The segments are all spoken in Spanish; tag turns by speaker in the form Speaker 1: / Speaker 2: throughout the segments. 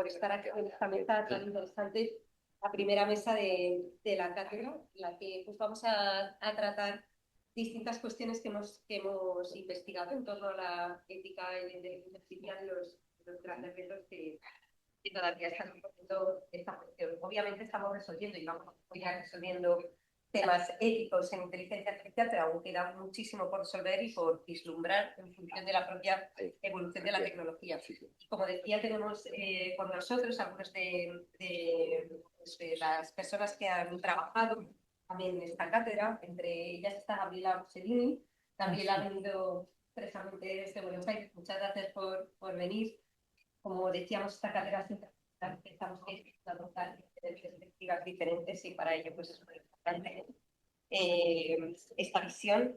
Speaker 1: por estar aquí en esta mesa tan interesante, la primera mesa de la cátedra, en la que pues, vamos a tratar distintas cuestiones que hemos investigado en torno a la ética y la inteligencia artificial, los grandes retos que todavía están resolviendo esta cuestión. Obviamente estamos resolviendo y vamos a ir resolviendo temas éticos en inteligencia artificial, pero aún queda muchísimo por resolver y por vislumbrar en función de la propia evolución de la tecnología. Como decía, tenemos con nosotros algunos de las personas que han trabajado también en esta cátedra. Entre ellas está Gabriela Rossellini. Gabriela ha venido precisamente desde Buenos Aires. Muchas gracias por venir. Como decíamos, esta cátedra estamos a adoptar perspectivas diferentes y para ello pues es muy importante esta visión.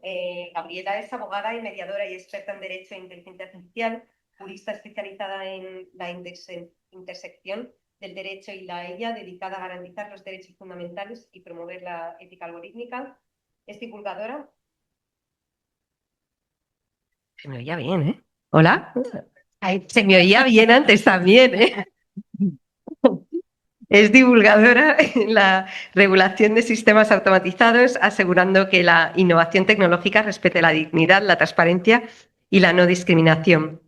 Speaker 1: Gabriela es abogada y mediadora y experta en Derecho e Inteligencia Artificial, jurista especializada en la intersección del derecho y la EIA, dedicada a garantizar los derechos fundamentales y promover la ética algorítmica. Es divulgadora. Se me oía bien, ¿eh? ¿Hola? Ay, se me oía bien antes también, ¿eh? Es divulgadora en la regulación de sistemas automatizados, asegurando que la innovación tecnológica respete la dignidad, la transparencia y la no discriminación.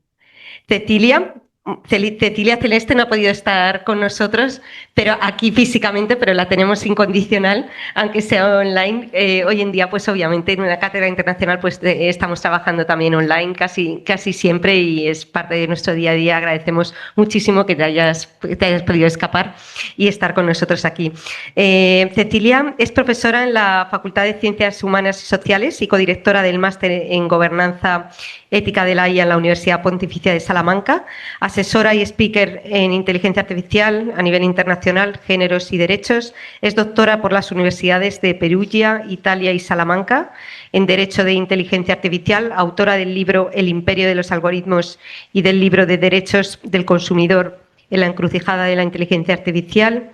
Speaker 1: Cecilia Celeste no ha podido estar con nosotros, pero aquí físicamente, pero la tenemos incondicional, aunque sea online. Hoy en día, pues obviamente en una cátedra internacional, pues estamos trabajando también online casi siempre y es parte de nuestro día a día. Agradecemos muchísimo que te hayas podido escapar y estar con nosotros aquí. Cecilia es profesora en la Facultad de Ciencias Humanas y Sociales y codirectora del Máster en Gobernanza Ética de la IA en la Universidad Pontificia de Salamanca, asesora y speaker en inteligencia artificial a nivel internacional, géneros y derechos. Es doctora por las universidades de Perugia, Italia y Salamanca en Derecho de Inteligencia Artificial, autora del libro El imperio de los algoritmos y del libro de Derechos del Consumidor en la encrucijada de la inteligencia artificial,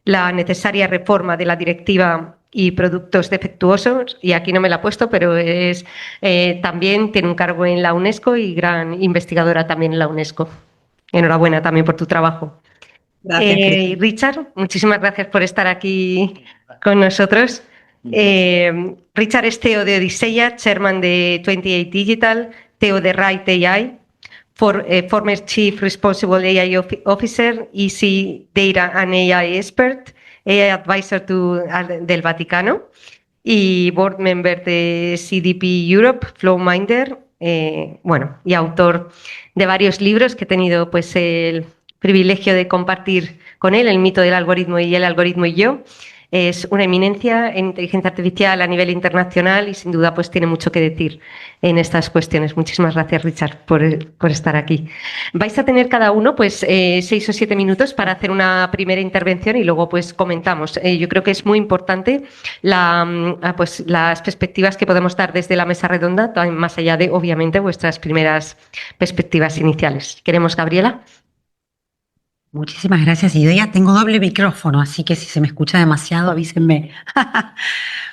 Speaker 1: la necesaria reforma de la directiva y productos defectuosos, y aquí no me la he puesto, pero es también tiene un cargo en la UNESCO y gran investigadora también en la UNESCO. Enhorabuena también por tu trabajo. Gracias, Richard, muchísimas gracias por estar aquí con nosotros. Richard es CEO de Odisseia, chairman de 28 Digital, CEO de Right AI, former Chief Responsible AI Officer, EC Data and AI Expert, AI Advisor del Vaticano y Board Member de CDP Europe, Flowminder, y autor de varios libros que he tenido pues el privilegio de compartir con él, El mito del algoritmo y El algoritmo y yo. Es una eminencia en inteligencia artificial a nivel internacional y sin duda pues tiene mucho que decir en estas cuestiones. Muchísimas gracias, Richard, por estar aquí. Vais a tener cada uno pues 6 o 7 minutos para hacer una primera intervención y luego pues comentamos. Yo creo que es muy importante las perspectivas que podemos dar desde la mesa redonda, más allá de obviamente vuestras primeras perspectivas iniciales. ¿Queremos, Gabriela?
Speaker 2: Muchísimas gracias, Idoia. Tengo doble micrófono, así que si se me escucha demasiado, avísenme.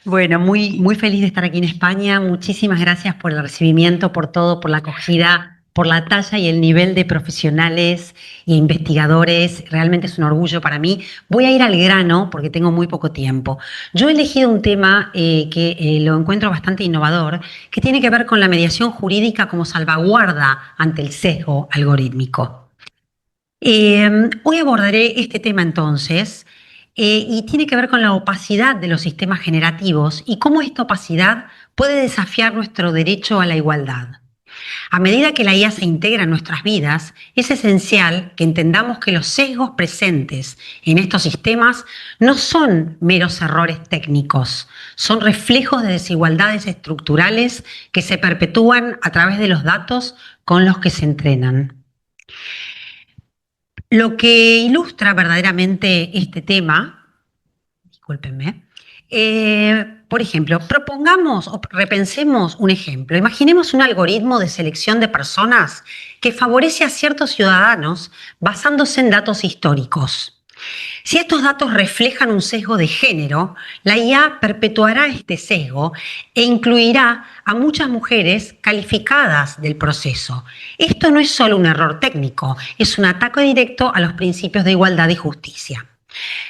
Speaker 2: Bueno, muy feliz de estar aquí en España. Muchísimas gracias por el recibimiento, por todo, por la acogida, por la talla y el nivel de profesionales e investigadores. Realmente es un orgullo para mí. Voy a ir al grano porque tengo muy poco tiempo. Yo he elegido un tema que lo encuentro bastante innovador, que tiene que ver con la mediación jurídica como salvaguarda ante el sesgo algorítmico. Hoy abordaré este tema entonces y tiene que ver con la opacidad de los sistemas generativos y cómo esta opacidad puede desafiar nuestro derecho a la igualdad. A medida que la IA se integra en nuestras vidas, es esencial que entendamos que los sesgos presentes en estos sistemas no son meros errores técnicos, son reflejos de desigualdades estructurales que se perpetúan a través de los datos con los que se entrenan. Lo que ilustra verdaderamente este tema, discúlpenme, por ejemplo, propongamos o repensemos un ejemplo. Imaginemos un algoritmo de selección de personas que favorece a ciertos ciudadanos basándose en datos históricos. Si estos datos reflejan un sesgo de género, la IA perpetuará este sesgo e incluirá a muchas mujeres calificadas del proceso. Esto no es solo un error técnico, es un ataque directo a los principios de igualdad y justicia.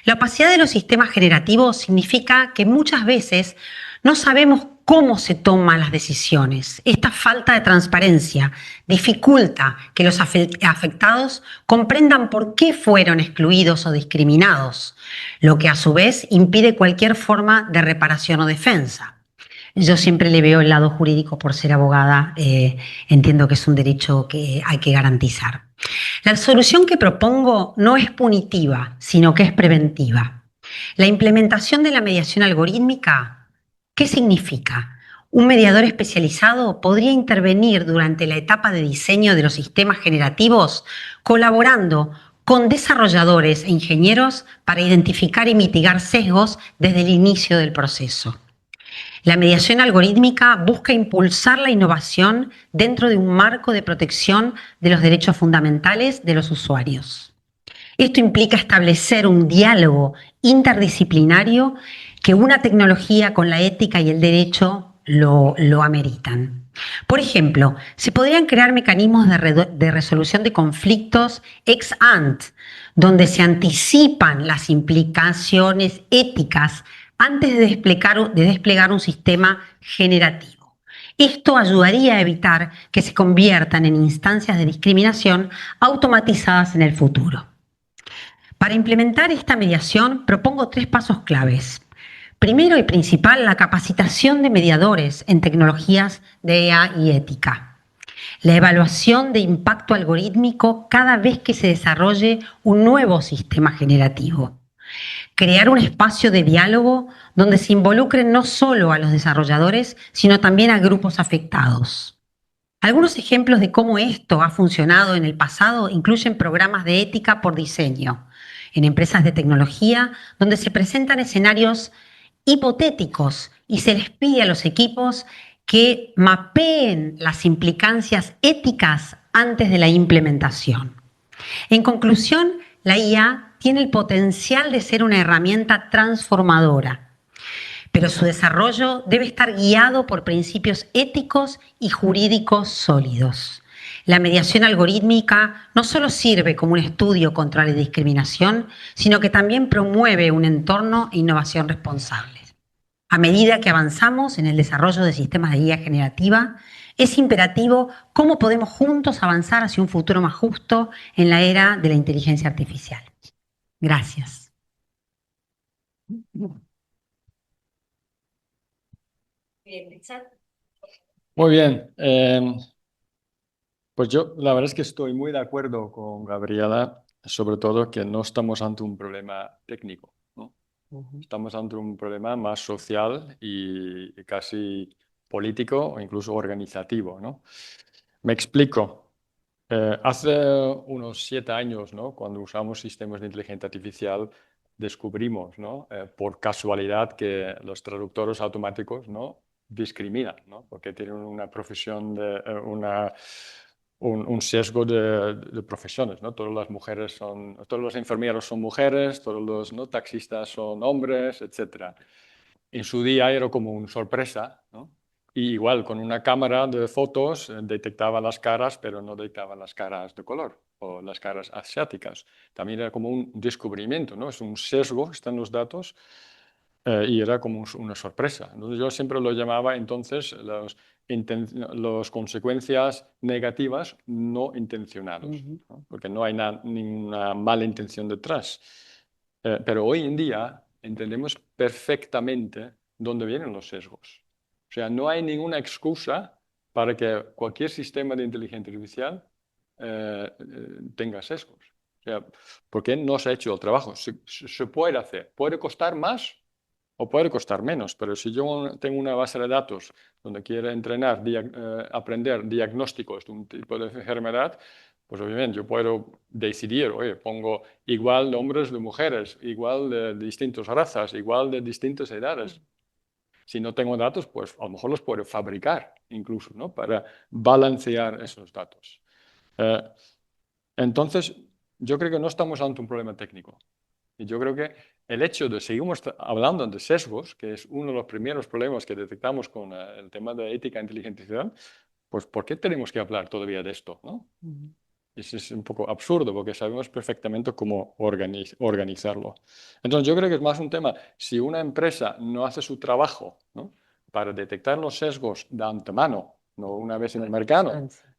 Speaker 2: La opacidad de los sistemas generativos significa que muchas veces no sabemos cómo se toman las decisiones. Esta falta de transparencia dificulta que los afectados comprendan por qué fueron excluidos o discriminados, lo que a su vez impide cualquier forma de reparación o defensa. Yo siempre le veo el lado jurídico por ser abogada, entiendo que es un derecho que hay que garantizar. La solución que propongo no es punitiva, sino que es preventiva. La implementación de la mediación algorítmica, ¿qué significa? Un mediador especializado podría intervenir durante la etapa de diseño de los sistemas generativos, colaborando con desarrolladores e ingenieros para identificar y mitigar sesgos desde el inicio del proceso. La mediación algorítmica busca impulsar la innovación dentro de un marco de protección de los derechos fundamentales de los usuarios. Esto implica establecer un diálogo interdisciplinario que una tecnología con la ética y el derecho lo ameritan. Por ejemplo, se podrían crear mecanismos de resolución de conflictos ex ante, donde se anticipan las implicaciones éticas antes de desplegar un sistema generativo. Esto ayudaría a evitar que se conviertan en instancias de discriminación automatizadas en el futuro. Para implementar esta mediación propongo 3 pasos claves. Primero y principal, la capacitación de mediadores en tecnologías de IA y ética. La evaluación de impacto algorítmico cada vez que se desarrolle un nuevo sistema generativo. Crear un espacio de diálogo donde se involucren no solo a los desarrolladores, sino también a grupos afectados. Algunos ejemplos de cómo esto ha funcionado en el pasado incluyen programas de ética por diseño en empresas de tecnología, donde se presentan escenarios hipotéticos y se les pide a los equipos que mapeen las implicancias éticas antes de la implementación. En conclusión, la IA tiene el potencial de ser una herramienta transformadora, pero su desarrollo debe estar guiado por principios éticos y jurídicos sólidos. La mediación algorítmica no solo sirve como un estudio contra la discriminación, sino que también promueve un entorno e innovación responsables. A medida que avanzamos en el desarrollo de sistemas de IA generativa, es imperativo cómo podemos juntos avanzar hacia un futuro más justo en la era de la inteligencia artificial. Gracias.
Speaker 3: Muy bien. Pues yo la verdad es que estoy muy de acuerdo con Gabriela, sobre todo que no estamos ante un problema técnico, ¿no? Estamos ante un problema más social y casi político o incluso organizativo, ¿no? Me explico. Hace unos 7 años, ¿no? Cuando usamos sistemas de inteligencia artificial, descubrimos, ¿no? Por casualidad que los traductores automáticos, ¿no? Discriminan, ¿no? Porque tienen una profesión un sesgo de profesiones, ¿no? Todos los enfermeros son mujeres, todos los, ¿no? taxistas son hombres, etc. En su día era como una sorpresa, ¿no? Y igual, con una cámara de fotos detectaba las caras, pero no detectaba las caras de color o las caras asiáticas. También era como un descubrimiento, ¿no? Es un sesgo, están los datos, y era como una sorpresa. Entonces, yo siempre lo llamaba entonces las consecuencias negativas no intencionadas, ¿no? Porque no hay ninguna mala intención detrás. Pero hoy en día entendemos perfectamente dónde vienen los sesgos. O sea, no hay ninguna excusa para que cualquier sistema de inteligencia artificial tenga sesgos. O sea, porque no se ha hecho el trabajo. Se puede hacer. Puede costar más o puede costar menos, pero si yo tengo una base de datos donde quiero entrenar, aprender diagnósticos de un tipo de enfermedad, pues obviamente yo puedo decidir, oye, pongo igual de hombres de mujeres, igual de distintas razas, igual de distintas edades. Si no tengo datos, pues a lo mejor los puedo fabricar incluso, ¿no? Para balancear esos datos. Entonces, yo creo que no estamos ante un problema técnico. Y yo creo que el hecho de seguimos hablando de sesgos, que es uno de los primeros problemas que detectamos con el tema de ética e inteligencia artificial, pues ¿por qué tenemos que hablar todavía de esto, ¿no? Eso es un poco absurdo porque sabemos perfectamente cómo organizarlo. Entonces yo creo que es más un tema, si una empresa no hace su trabajo, ¿no?, para detectar los sesgos de antemano, no una vez en el mercado,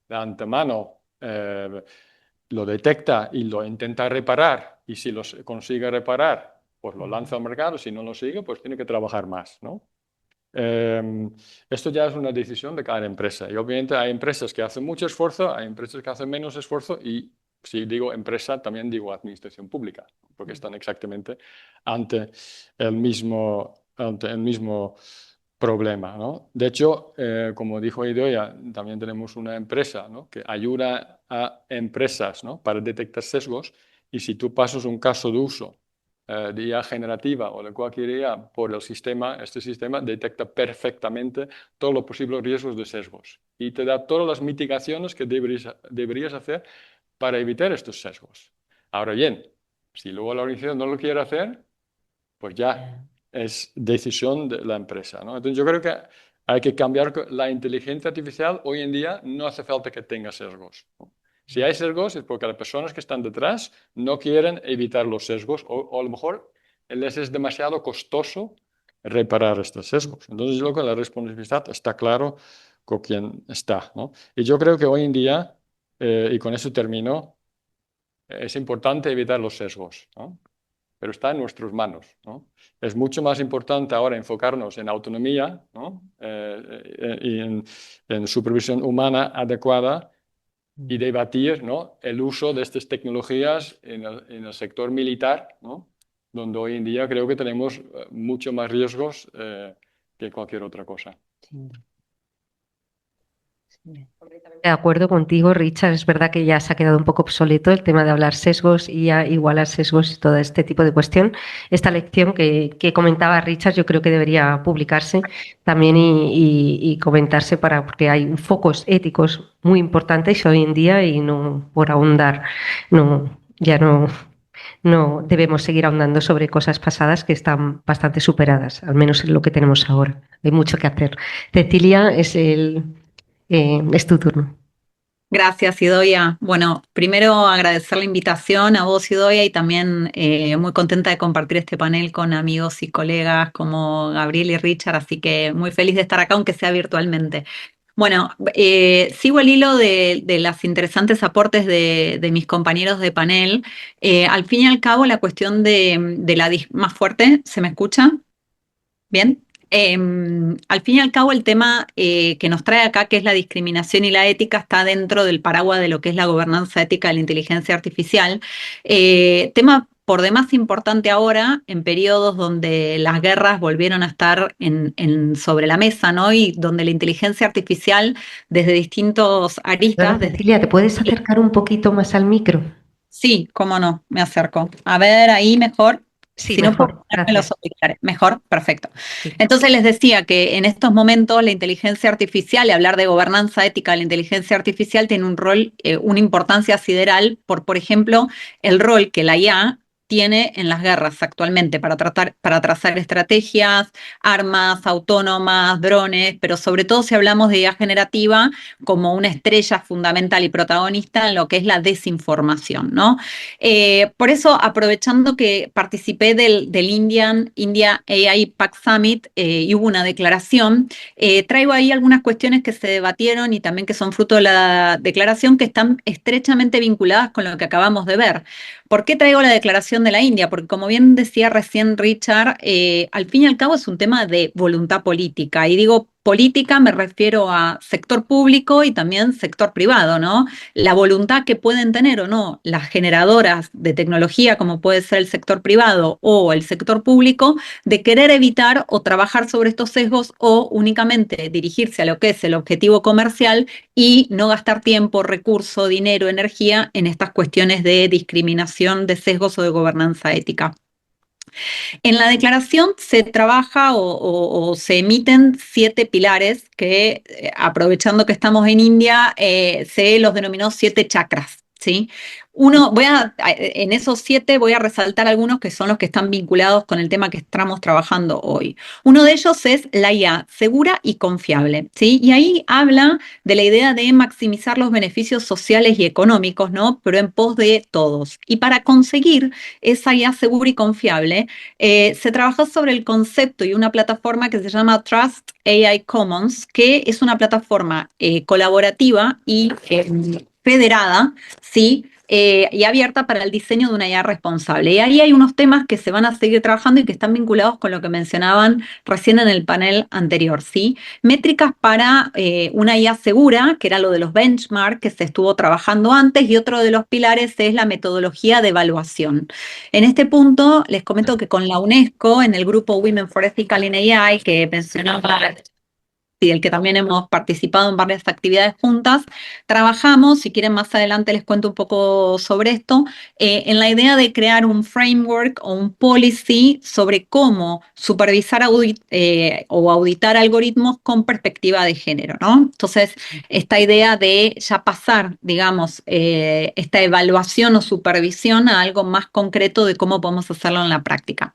Speaker 3: de antemano lo detecta y lo intenta reparar, y si lo consigue reparar, pues lo lanza al mercado, si no lo sigue, pues tiene que trabajar más, ¿no? Esto ya es una decisión de cada empresa, y obviamente hay empresas que hacen mucho esfuerzo, hay empresas que hacen menos esfuerzo, y si digo empresa también digo administración pública, porque están exactamente ante el mismo problema, ¿no? De hecho, como dijo Idoia, también tenemos una empresa, ¿no?, que ayuda a empresas, ¿no?, para detectar sesgos, y si tú pasas un caso de uso de IA generativa o de cualquier IA por el sistema, este sistema detecta perfectamente todos los posibles riesgos de sesgos y te da todas las mitigaciones que deberías hacer para evitar estos sesgos. Ahora bien, si luego la organización no lo quiere hacer, pues ya es decisión de la empresa, ¿no? Entonces yo creo que hay que cambiar la inteligencia artificial. Hoy en día no hace falta que tenga sesgos, ¿no? Si hay sesgos es porque las personas que están detrás no quieren evitar los sesgos, o a lo mejor les es demasiado costoso reparar estos sesgos. Entonces yo creo que la responsabilidad está claro con quién está, ¿no? Y yo creo que hoy en día, y con eso termino, es importante evitar los sesgos, ¿no?, pero está en nuestras manos, ¿no? Es mucho más importante ahora enfocarnos en autonomía, ¿no?, y en supervisión humana adecuada, y debatir, ¿no?, el uso de estas tecnologías en el sector militar, ¿no?, donde hoy en día creo que tenemos mucho más riesgos que cualquier otra cosa.
Speaker 1: De acuerdo contigo, Richard. Es verdad que ya se ha quedado un poco obsoleto el tema de hablar sesgos y igualar sesgos y todo este tipo de cuestión. Esta lección que comentaba Richard, yo creo que debería publicarse también y comentarse porque hay focos éticos muy importantes hoy en día, y no por ahondar, ya no debemos seguir ahondando sobre cosas pasadas que están bastante superadas, al menos en lo que tenemos ahora. Hay mucho que hacer. Cecilia, es tu turno.
Speaker 4: Gracias, Idoia. Bueno, primero agradecer la invitación a vos, Idoia, y también muy contenta de compartir este panel con amigos y colegas como Gabriel y Richard, así que muy feliz de estar acá, aunque sea virtualmente. Bueno, sigo el hilo de los interesantes aportes de mis compañeros de panel. Al fin y al cabo, la cuestión más fuerte, ¿se me escucha? ¿Bien? Al fin y al cabo, el tema que nos trae acá, que es la discriminación y la ética, está dentro del paraguas de lo que es la gobernanza ética de la inteligencia artificial. Tema por demás importante ahora, en periodos donde las guerras volvieron a estar sobre la mesa, ¿no? Y donde la inteligencia artificial, desde distintos aristas...
Speaker 1: Cecilia, ¿te puedes acercar un poquito más al micro?
Speaker 4: Sí, cómo no, me acerco. A ver, ahí mejor.
Speaker 1: Sí,
Speaker 4: Si
Speaker 1: mejor,
Speaker 4: no, ponerme los
Speaker 1: gracias.
Speaker 4: auriculares. Mejor, perfecto.
Speaker 1: Sí.
Speaker 4: Entonces les decía que en estos momentos la inteligencia artificial, y hablar de gobernanza ética de la inteligencia artificial, tiene un rol, una importancia sideral por ejemplo, el rol que la IA tiene en las guerras actualmente para trazar estrategias, armas autónomas, drones, pero sobre todo si hablamos de IA generativa como una estrella fundamental y protagonista en lo que es la desinformación, ¿no? Por eso, aprovechando que participé del India AI Pact Summit y hubo una declaración, traigo ahí algunas cuestiones que se debatieron y también que son fruto de la declaración, que están estrechamente vinculadas con lo que acabamos de ver. ¿Por qué traigo la declaración de la India? Porque, como bien decía recién Richard, al fin y al cabo es un tema de voluntad política. Y digo política, me refiero a sector público y también sector privado, ¿no? La voluntad que pueden tener o no las generadoras de tecnología, como puede ser el sector privado o el sector público, de querer evitar o trabajar sobre estos sesgos, o únicamente dirigirse a lo que es el objetivo comercial y no gastar tiempo, recurso, dinero, energía en estas cuestiones de discriminación, de sesgos o de gobernanza ética. En la declaración se trabaja o se emiten 7 pilares que, aprovechando que estamos en India, se los denominó 7 chakras, ¿sí? En esos 7 voy a resaltar algunos que son los que están vinculados con el tema que estamos trabajando hoy. Uno de ellos es la IA segura y confiable, ¿sí? Y ahí habla de la idea de maximizar los beneficios sociales y económicos, ¿no? Pero en pos de todos. Y para conseguir esa IA segura y confiable, se trabaja sobre el concepto y una plataforma que se llama Trust AI Commons, que es una plataforma colaborativa y federada, ¿sí? Y abierta para el diseño de una IA responsable. Y ahí hay unos temas que se van a seguir trabajando y que están vinculados con lo que mencionaban recién en el panel anterior, ¿sí? Métricas para una IA segura, que era lo de los benchmarks que se estuvo trabajando antes, y otro de los pilares es la metodología de evaluación. En este punto les comento que con la UNESCO, en el grupo Women for Ethical in AI, que mencionaba y del que también hemos participado en varias actividades juntas, trabajamos, si quieren más adelante les cuento un poco sobre esto, en la idea de crear un framework o un policy sobre cómo supervisar o auditar algoritmos con perspectiva de género, ¿no? Entonces, esta idea de ya pasar, digamos, esta evaluación o supervisión a algo más concreto de cómo podemos hacerlo en la práctica.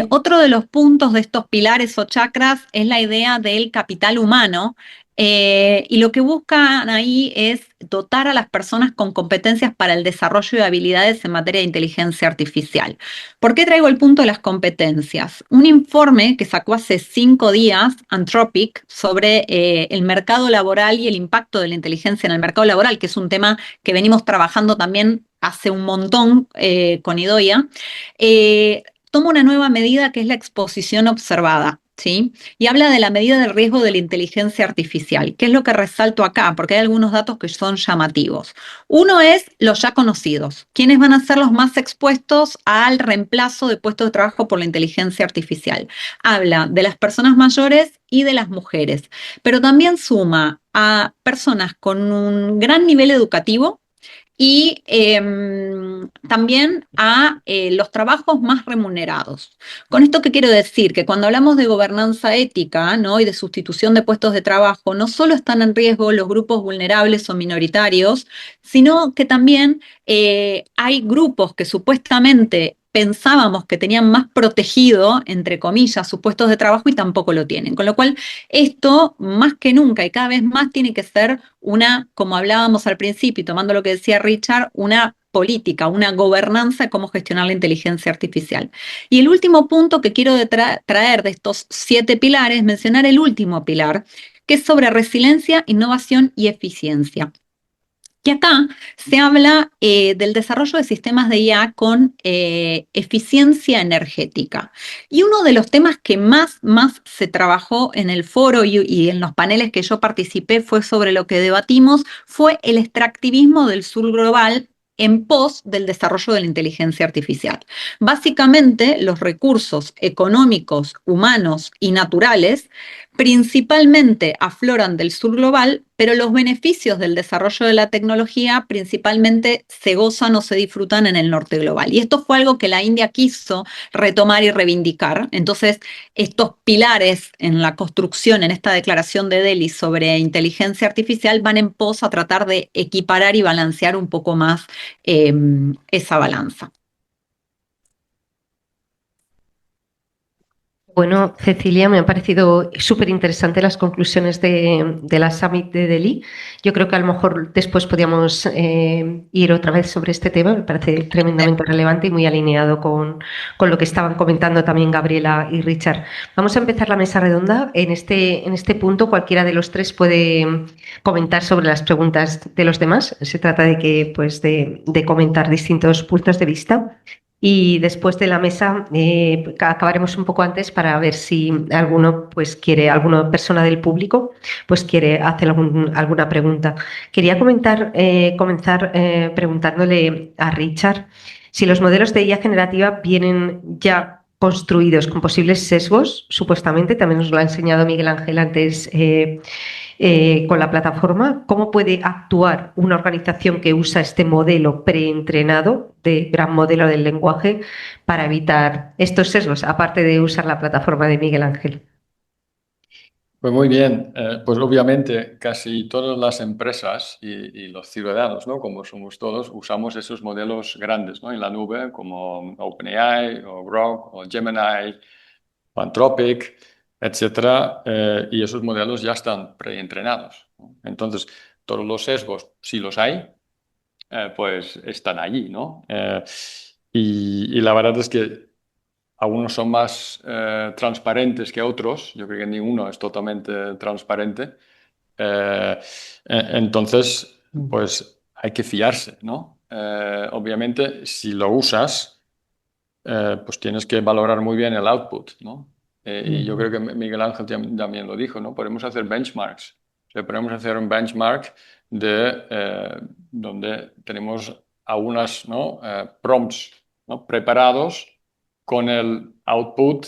Speaker 4: Otro de los puntos de estos pilares o chakras es la idea del capital humano, y lo que buscan ahí es dotar a las personas con competencias para el desarrollo de habilidades en materia de inteligencia artificial. ¿Por qué traigo el punto de las competencias? Un informe que sacó hace 5 días, Anthropic, sobre el mercado laboral y el impacto de la inteligencia en el mercado laboral, que es un tema que venimos trabajando también hace un montón con Idoia, toma una nueva medida que es la exposición observada, ¿sí? Y habla de la medida del riesgo de la inteligencia artificial. ¿Qué es lo que resalto acá? Porque hay algunos datos que son llamativos. Uno es los ya conocidos. ¿Quiénes van a ser los más expuestos al reemplazo de puestos de trabajo por la inteligencia artificial? Habla de las personas mayores y de las mujeres, pero también suma a personas con un gran nivel educativo, y también a los trabajos más remunerados. ¿Con esto qué quiero decir? Que cuando hablamos de gobernanza ética, ¿no? Y de sustitución de puestos de trabajo, no solo están en riesgo los grupos vulnerables o minoritarios, sino que también hay grupos que supuestamente pensábamos que tenían más protegido, entre comillas, sus puestos de trabajo y tampoco lo tienen. Con lo cual, esto más que nunca y cada vez más tiene que ser una, como hablábamos al principio, y tomando lo que decía Richard, una política, una gobernanza de cómo gestionar la inteligencia artificial. Y el último punto que quiero traer de estos 7 pilares, mencionar el último pilar, que es sobre resiliencia, innovación y eficiencia. Y acá se habla del desarrollo de sistemas de IA con eficiencia energética. Y uno de los temas que más se trabajó en el foro y en los paneles que yo participé fue sobre lo que debatimos, fue el extractivismo del sur global en pos del desarrollo de la inteligencia artificial. Básicamente, los recursos económicos, humanos y naturales principalmente afloran del sur global, pero los beneficios del desarrollo de la tecnología principalmente se gozan o se disfrutan en el norte global. Y esto fue algo que la India quiso retomar y reivindicar. Entonces, estos pilares en la construcción, en esta declaración de Delhi sobre inteligencia artificial, van en pos a tratar de equiparar y balancear un poco más esa balanza.
Speaker 1: Bueno, Cecilia, me han parecido súper interesantes las conclusiones de la Summit de Delhi. Yo creo que a lo mejor después podríamos ir otra vez sobre este tema. Me parece tremendamente relevante y muy alineado con lo que estaban comentando también Gabriela y Richard. Vamos a empezar la mesa redonda. En este punto, cualquiera de los 3 puede comentar sobre las preguntas de los demás. Se trata de que, pues, de comentar distintos puntos de vista. Y después de la mesa acabaremos un poco antes para ver si alguna persona del público pues quiere hacer alguna pregunta. Quería comenzar preguntándole a Richard si los modelos de IA generativa vienen ya construidos con posibles sesgos, supuestamente, también nos lo ha enseñado Miguel Ángel antes con la plataforma. ¿Cómo puede actuar una organización que usa este modelo preentrenado de gran modelo del lenguaje para evitar estos sesgos, aparte de usar la plataforma de Miguel Ángel?
Speaker 3: Pues muy bien. Pues obviamente casi todas las empresas y los ciudadanos, ¿no? Como somos todos, usamos esos modelos grandes, ¿no? En la nube, como OpenAI o Grok o Gemini, o Anthropic, etcétera, y esos modelos ya están preentrenados, ¿no? Entonces, todos los sesgos, si los hay, pues están allí, ¿no? Y la verdad es que algunos son más transparentes que otros. Yo creo que ninguno es totalmente transparente. Entonces, pues hay que fiarse, ¿no? Obviamente, si lo usas, pues tienes que valorar muy bien el output, ¿no? Y yo creo que Miguel Ángel también lo dijo, ¿no? Podemos hacer benchmarks. O sea, podemos hacer un benchmark de donde tenemos algunas, ¿no? Prompts, ¿no? Preparados con el output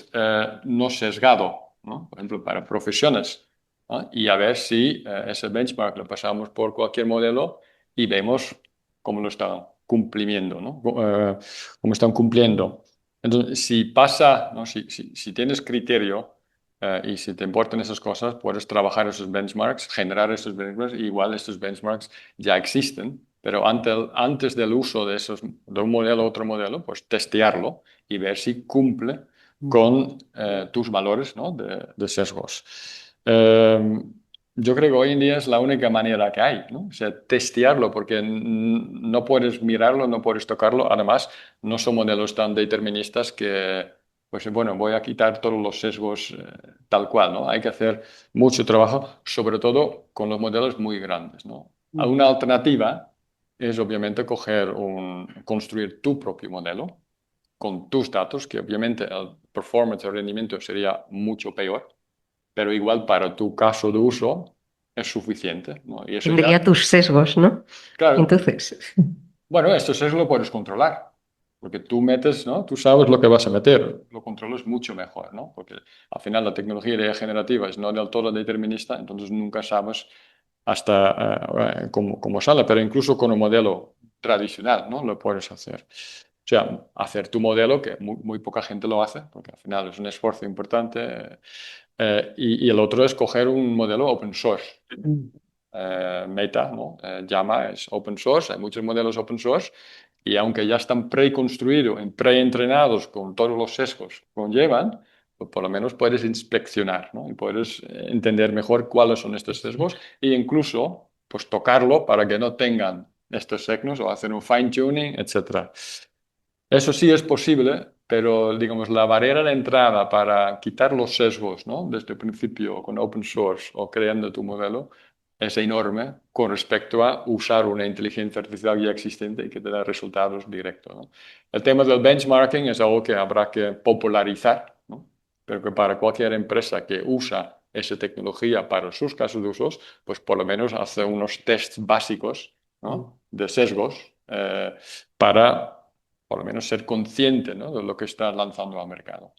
Speaker 3: no sesgado, ¿no? Por ejemplo, para profesiones, ¿no? Y a ver si ese benchmark lo pasamos por cualquier modelo y vemos cómo lo están cumpliendo, ¿no? Cómo están cumpliendo. Entonces, si pasa, ¿no? Si tienes criterio y si te importan esas cosas, puedes trabajar esos benchmarks, generar esos benchmarks, y igual estos benchmarks ya existen, pero antes del uso de de un modelo a otro modelo, pues testearlo y ver si cumple con tus valores, ¿no? de sesgos. Yo creo que hoy en día es la única manera que hay, ¿no? O sea, testearlo, porque no puedes mirarlo, no puedes tocarlo. Además, no son modelos tan deterministas que, pues bueno, voy a quitar todos los sesgos tal cual, ¿no? Hay que hacer mucho trabajo, sobre todo con los modelos muy grandes, ¿no? Una alternativa es obviamente construir tu propio modelo con tus datos, que obviamente el performance, el rendimiento sería mucho peor, pero igual para tu caso de uso es suficiente, ¿no? Y eso
Speaker 1: Tendría
Speaker 3: ya,
Speaker 1: tus sesgos, ¿no?
Speaker 3: claro,
Speaker 1: Entonces,
Speaker 3: bueno, esto sesgo lo puedes controlar, porque tú metes, ¿no? Tú sabes lo que vas a meter, lo controlas mucho mejor, ¿no? Porque al final la tecnología de IA generativa es no del todo determinista, entonces nunca sabes hasta cómo sale, pero incluso con un modelo tradicional, ¿no? Lo puedes hacer. O sea, hacer tu modelo, que muy poca gente lo hace, porque al final es un esfuerzo importante, y el otro es coger un modelo open source. Meta, ¿no? Llama es open source, hay muchos modelos open source, y aunque ya están preconstruidos, preentrenados con todos los sesgos que conllevan, pues por lo menos puedes inspeccionar, ¿no? Y puedes entender mejor cuáles son estos sesgos e incluso pues tocarlo para que no tengan estos sesgos o hacer un fine tuning, etc. Eso sí es posible, pero digamos la barrera de entrada para quitar los sesgos, ¿no? Desde el principio con open source o creando tu modelo es enorme con respecto a usar una inteligencia artificial ya existente y que te da resultados directos, ¿no? El tema del benchmarking es algo que habrá que popularizar, ¿no? Pero que para cualquier empresa que usa esa tecnología para sus casos de usos, pues por lo menos hace unos tests básicos, ¿no? De sesgos para por lo menos ser consciente, ¿no? De lo que está lanzando al mercado.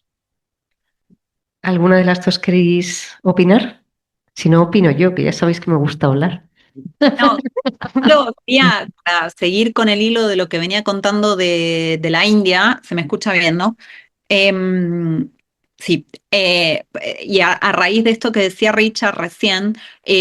Speaker 1: ¿alguna de las dos queréis opinar? Si no, opino yo, que ya sabéis que me gusta hablar.
Speaker 4: No, solo quería para seguir con el hilo de lo que venía contando de la India, se me escucha bien, ¿no? Em, sí, y a raíz de esto que decía Richard recién,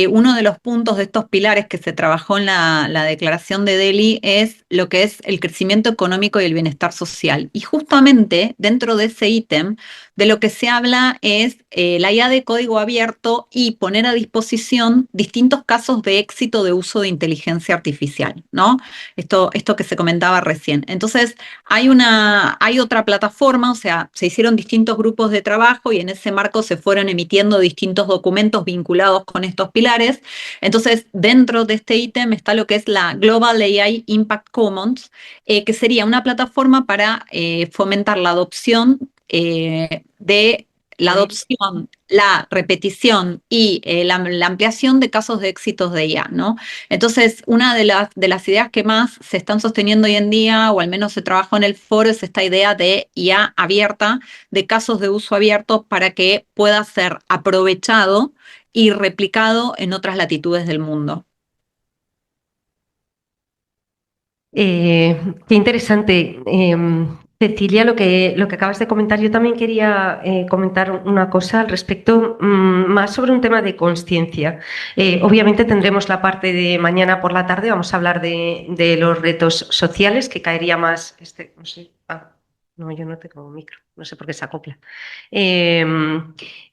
Speaker 4: uno de los puntos de estos pilares que se trabajó en la Declaración de Delhi es lo que es el crecimiento económico y el bienestar social. Y justamente dentro de ese ítem, de lo que se habla es la IA de código abierto y poner a disposición distintos casos de éxito de uso de inteligencia artificial, ¿no? Esto que se comentaba recién. Entonces, hay otra plataforma, o sea, se hicieron distintos grupos de trabajo y en ese marco se fueron emitiendo distintos documentos vinculados con estos pilares. Entonces, dentro de este ítem está lo que es la Global AI Impact Commons, que sería una plataforma para fomentar la adopción la repetición y la ampliación de casos de éxitos de IA, ¿no? Entonces, una de las ideas que más se están sosteniendo hoy en día, o al menos se trabajó en el foro, es esta idea de IA abierta, de casos de uso abierto para que pueda ser aprovechado y replicado en otras latitudes del mundo.
Speaker 1: Qué interesante. Cecilia, lo que acabas de comentar, yo también quería comentar una cosa al respecto, más sobre un tema de conciencia. Obviamente tendremos la parte de mañana por la tarde, vamos a hablar de los retos sociales, que caería más, no sé, no, yo no tengo micro, no sé por qué se acopla. Eh,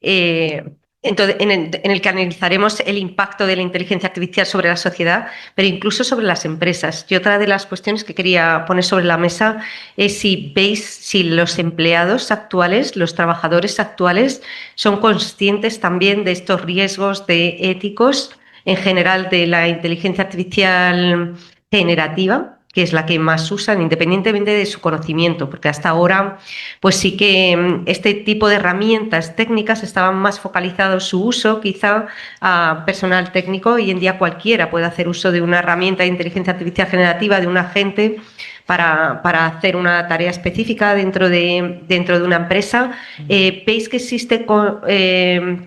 Speaker 1: eh, entonces, en el que analizaremos el impacto de la inteligencia artificial sobre la sociedad, pero incluso sobre las empresas. Y otra de las cuestiones que quería poner sobre la mesa es si los empleados actuales, los trabajadores actuales, son conscientes también de estos riesgos éticos en general de la inteligencia artificial generativa, que es la que más usan, independientemente de su conocimiento, porque hasta ahora, pues sí que este tipo de herramientas técnicas estaban más focalizados su uso, quizá a personal técnico. Hoy en día cualquiera puede hacer uso de una herramienta de inteligencia artificial generativa, de un agente, para hacer una tarea específica dentro de una empresa. ¿Veis que existe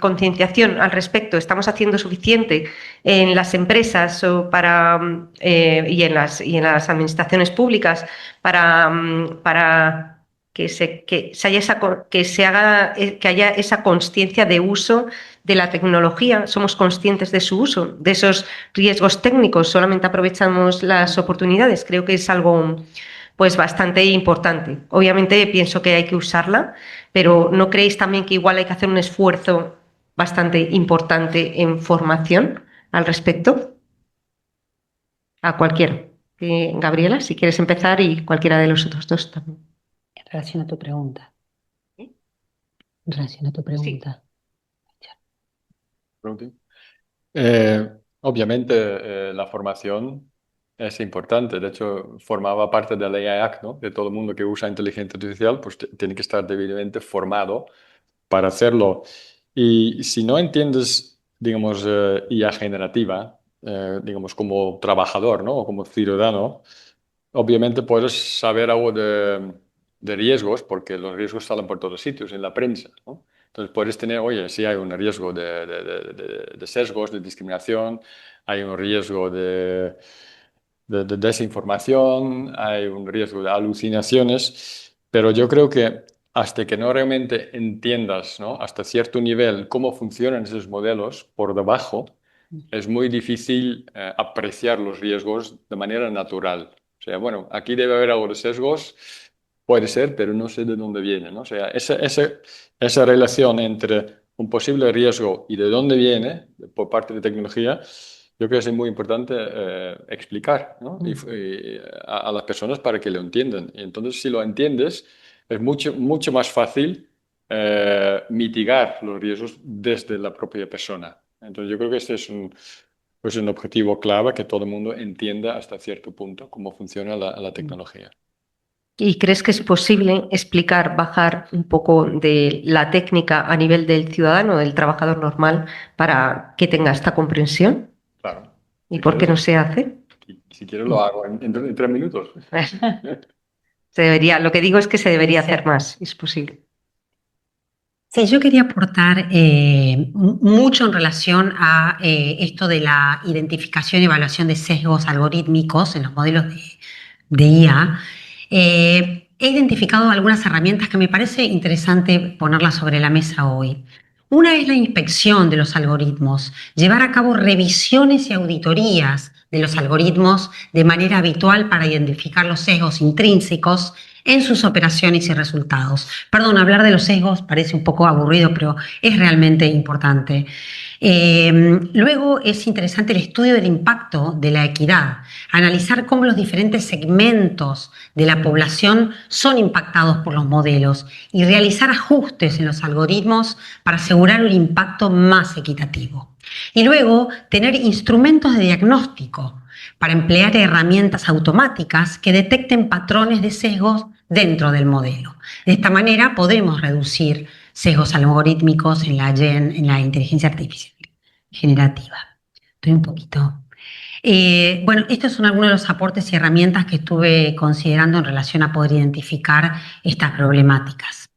Speaker 1: concienciación al respecto? ¿Estamos haciendo suficiente en las empresas y en las administraciones públicas para que haya esa conciencia de uso de la tecnología? ¿Somos conscientes de su uso, de esos riesgos técnicos? ¿Solamente aprovechamos las oportunidades? Creo que es algo pues bastante importante. Obviamente pienso que hay que usarla, pero ¿no creéis también que igual hay que hacer un esfuerzo bastante importante en formación al respecto? A cualquiera. Gabriela, si quieres empezar, y cualquiera de los otros dos también.
Speaker 2: En relación a tu pregunta.
Speaker 1: ¿Sí?
Speaker 2: En relación a tu pregunta.
Speaker 3: Obviamente la formación es importante. De hecho, formaba parte de la AI Act, ¿no? De todo el mundo que usa inteligencia artificial, pues tiene que estar debidamente formado para hacerlo. Y si no entiendes, digamos, IA generativa, digamos, como trabajador, ¿no? O como ciudadano, obviamente puedes saber algo de riesgos, porque los riesgos salen por todos sitios, en la prensa, ¿no? Entonces puedes tener, oye, sí hay un riesgo de sesgos, de discriminación, hay un riesgo de desinformación, hay un riesgo de alucinaciones, pero yo creo que hasta que no realmente entiendas, ¿no? Hasta cierto nivel cómo funcionan esos modelos por debajo, es muy difícil apreciar los riesgos de manera natural. O sea, bueno, aquí debe haber algo de sesgos, puede ser, pero no sé de dónde viene, ¿no? O sea, esa relación entre un posible riesgo y de dónde viene por parte de tecnología, yo creo que es muy importante explicar, ¿no? A las personas para que lo entiendan. Y entonces, si lo entiendes, es mucho más fácil mitigar los riesgos desde la propia persona. Entonces, yo creo que este es un objetivo clave, que todo el mundo entienda hasta cierto punto cómo funciona la tecnología.
Speaker 1: ¿Y crees que es posible bajar un poco de la técnica a nivel del ciudadano, del trabajador normal, para que tenga esta comprensión?
Speaker 3: Claro.
Speaker 1: ¿Y por qué no se hace?
Speaker 3: Si quieres lo hago en 3 minutos.
Speaker 1: Lo que digo es que se debería hacer más, es posible.
Speaker 2: Sí, yo quería aportar mucho en relación a esto de la identificación y evaluación de sesgos algorítmicos en los modelos de IA. He identificado algunas herramientas que me parece interesante ponerlas sobre la mesa hoy. Una es la inspección de los algoritmos, llevar a cabo revisiones y auditorías de los algoritmos de manera habitual para identificar los sesgos intrínsecos en sus operaciones y resultados. Perdón, hablar de los sesgos parece un poco aburrido, pero es realmente importante. Luego es interesante el estudio del impacto de la equidad, analizar cómo los diferentes segmentos de la población son impactados por los modelos y realizar ajustes en los algoritmos para asegurar un impacto más equitativo. Y luego tener instrumentos de diagnóstico para emplear herramientas automáticas que detecten patrones de sesgos dentro del modelo. De esta manera podremos reducir sesgos algorítmicos en la inteligencia artificial generativa. Estoy un poquito... bueno, estos son algunos de los aportes y herramientas que estuve considerando en relación a poder identificar estas problemáticas.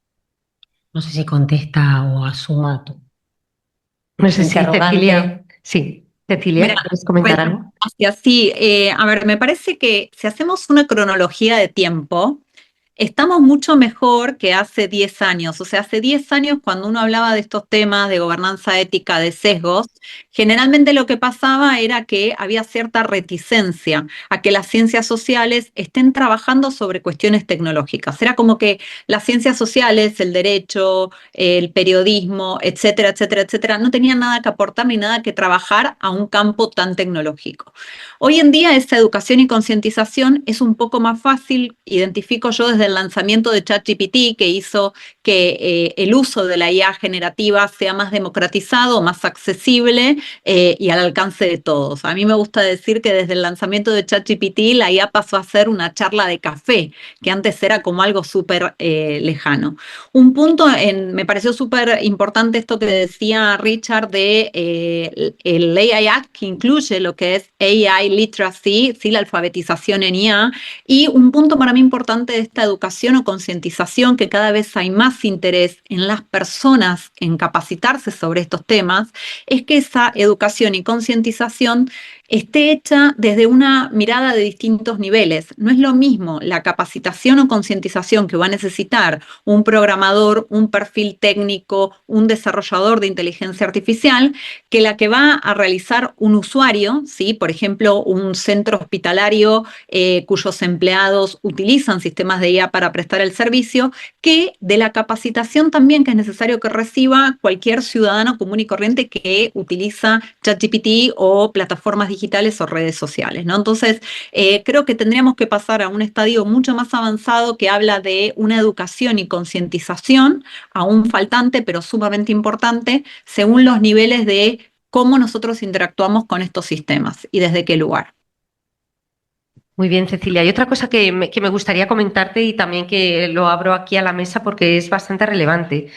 Speaker 2: No sé si contesta o asuma tú.
Speaker 1: No sé si Cecilia... Sí, Cecilia, ¿quieres comentar algo?
Speaker 4: Gracias. Sí, a ver, me parece que si hacemos una cronología de tiempo, Estamos mucho mejor que hace 10 años. O sea, hace 10 años cuando uno hablaba de estos temas de gobernanza ética, de sesgos, generalmente lo que pasaba era que había cierta reticencia a que las ciencias sociales estén trabajando sobre cuestiones tecnológicas. Era como que las ciencias sociales, el derecho, el periodismo, etcétera, etcétera, etcétera, no tenían nada que aportar ni nada que trabajar a un campo tan tecnológico. Hoy en día esa educación y concientización es un poco más fácil, identifico yo desde el lanzamiento de ChatGPT, que hizo que el uso de la IA generativa sea más democratizado, más accesible y al alcance de todos. A mí me gusta decir que desde el lanzamiento de ChatGPT la IA pasó a ser una charla de café, que antes era como algo súper lejano. Un punto, me pareció súper importante esto que decía Richard de el AI Act, que incluye lo que es AI literacy, ¿sí? La alfabetización en IA, y un punto para mí importante de esta educación o concientización, que cada vez hay más interés en las personas en capacitarse sobre estos temas, es que esa educación y concientización esté hecha desde una mirada de distintos niveles. No es lo mismo la capacitación o concientización que va a necesitar un programador, un perfil técnico, un desarrollador de inteligencia artificial, que la que va a realizar un usuario, ¿sí? Por ejemplo, un centro hospitalario cuyos empleados utilizan sistemas de IA para prestar el servicio, que de la capacitación también que es necesario que reciba cualquier ciudadano común y corriente que utiliza ChatGPT o plataformas digitales o redes sociales, ¿no? Entonces, creo que tendríamos que pasar a un estadio mucho más avanzado que habla de una educación y concientización, aún faltante, pero sumamente importante, según los niveles de cómo nosotros interactuamos con estos sistemas y desde qué lugar.
Speaker 1: Muy bien, Cecilia. Y otra cosa que me gustaría comentarte y también que lo abro aquí a la mesa porque es bastante relevante.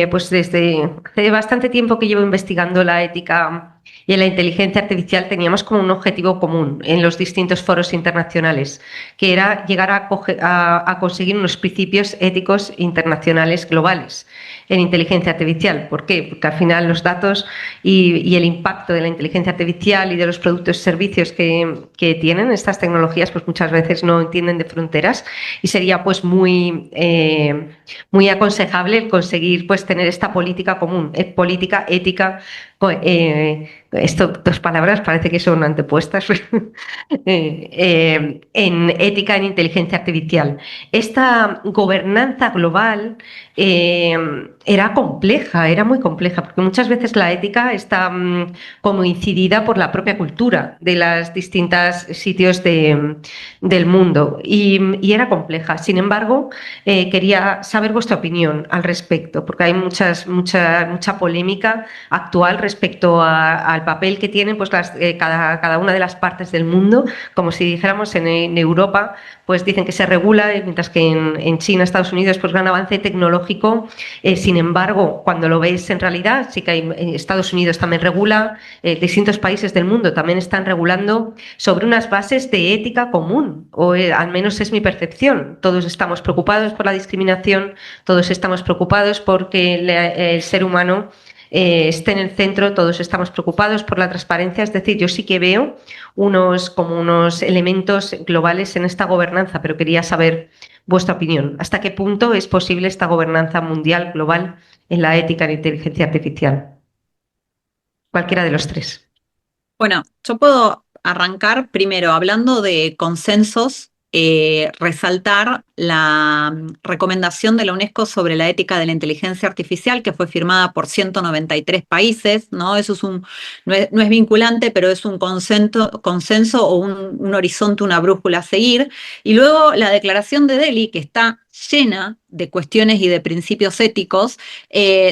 Speaker 1: Pues desde hace bastante tiempo que llevo investigando la ética y la inteligencia artificial teníamos como un objetivo común en los distintos foros internacionales, que era llegar a conseguir unos principios éticos internacionales globales en inteligencia artificial. ¿Por qué? Porque al final los datos y el impacto de la inteligencia artificial y de los productos y servicios que tienen estas tecnologías, pues muchas veces no entienden de fronteras y sería pues muy aconsejable el conseguir pues tener esta política común, política ética. Esto, dos palabras parece que son antepuestas en ética en inteligencia artificial. Esta gobernanza global era compleja, era muy compleja, porque muchas veces la ética está como incidida por la propia cultura de los distintos sitios del mundo y era compleja. Sin embargo, quería saber vuestra opinión al respecto, porque hay mucha polémica actual respecto al papel que tienen pues, cada una de las partes del mundo, como si dijéramos en Europa, pues dicen que se regula, mientras que en China, Estados Unidos, pues gran avance tecnológico. Sin embargo, cuando lo ves en realidad, sí que Estados Unidos también regula, distintos países del mundo también están regulando sobre unas bases de ética común, o al menos es mi percepción. Todos estamos preocupados por la discriminación, todos estamos preocupados porque el ser humano esté en el centro, todos estamos preocupados por la transparencia. Es decir, yo sí que veo unos elementos globales en esta gobernanza, pero quería saber vuestra opinión. ¿Hasta qué punto es posible esta gobernanza mundial, global, en la ética en inteligencia artificial? Cualquiera de los tres.
Speaker 4: Bueno, yo puedo arrancar primero hablando de consensos, resaltar la recomendación de la UNESCO sobre la ética de la inteligencia artificial, que fue firmada por 193 países, ¿no? Eso es no es vinculante, pero es un consenso o un horizonte, una brújula a seguir. Y luego la declaración de Delhi, que está llena de cuestiones y de principios éticos,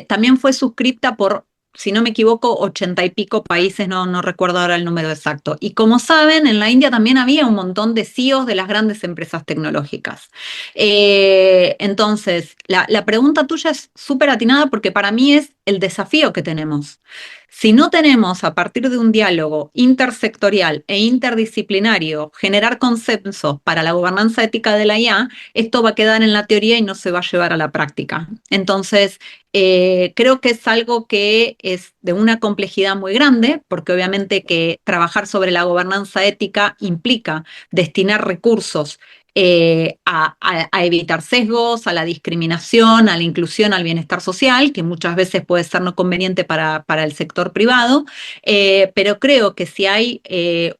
Speaker 4: también fue suscripta por, si no me equivoco, 80 y pico países, no recuerdo ahora el número exacto. Y como saben, en la India también había un montón de CEOs de las grandes empresas tecnológicas. Entonces, la pregunta tuya es súper atinada porque para mí es el desafío que tenemos. Si no tenemos, a partir de un diálogo intersectorial e interdisciplinario, generar consensos para la gobernanza ética de la IA, esto va a quedar en la teoría y no se va a llevar a la práctica. Entonces, creo que es algo que es de una complejidad muy grande, porque obviamente que trabajar sobre la gobernanza ética implica destinar recursos a evitar sesgos, a la discriminación, a la inclusión, al bienestar social, que muchas veces puede ser no conveniente para el sector privado, pero creo que si hay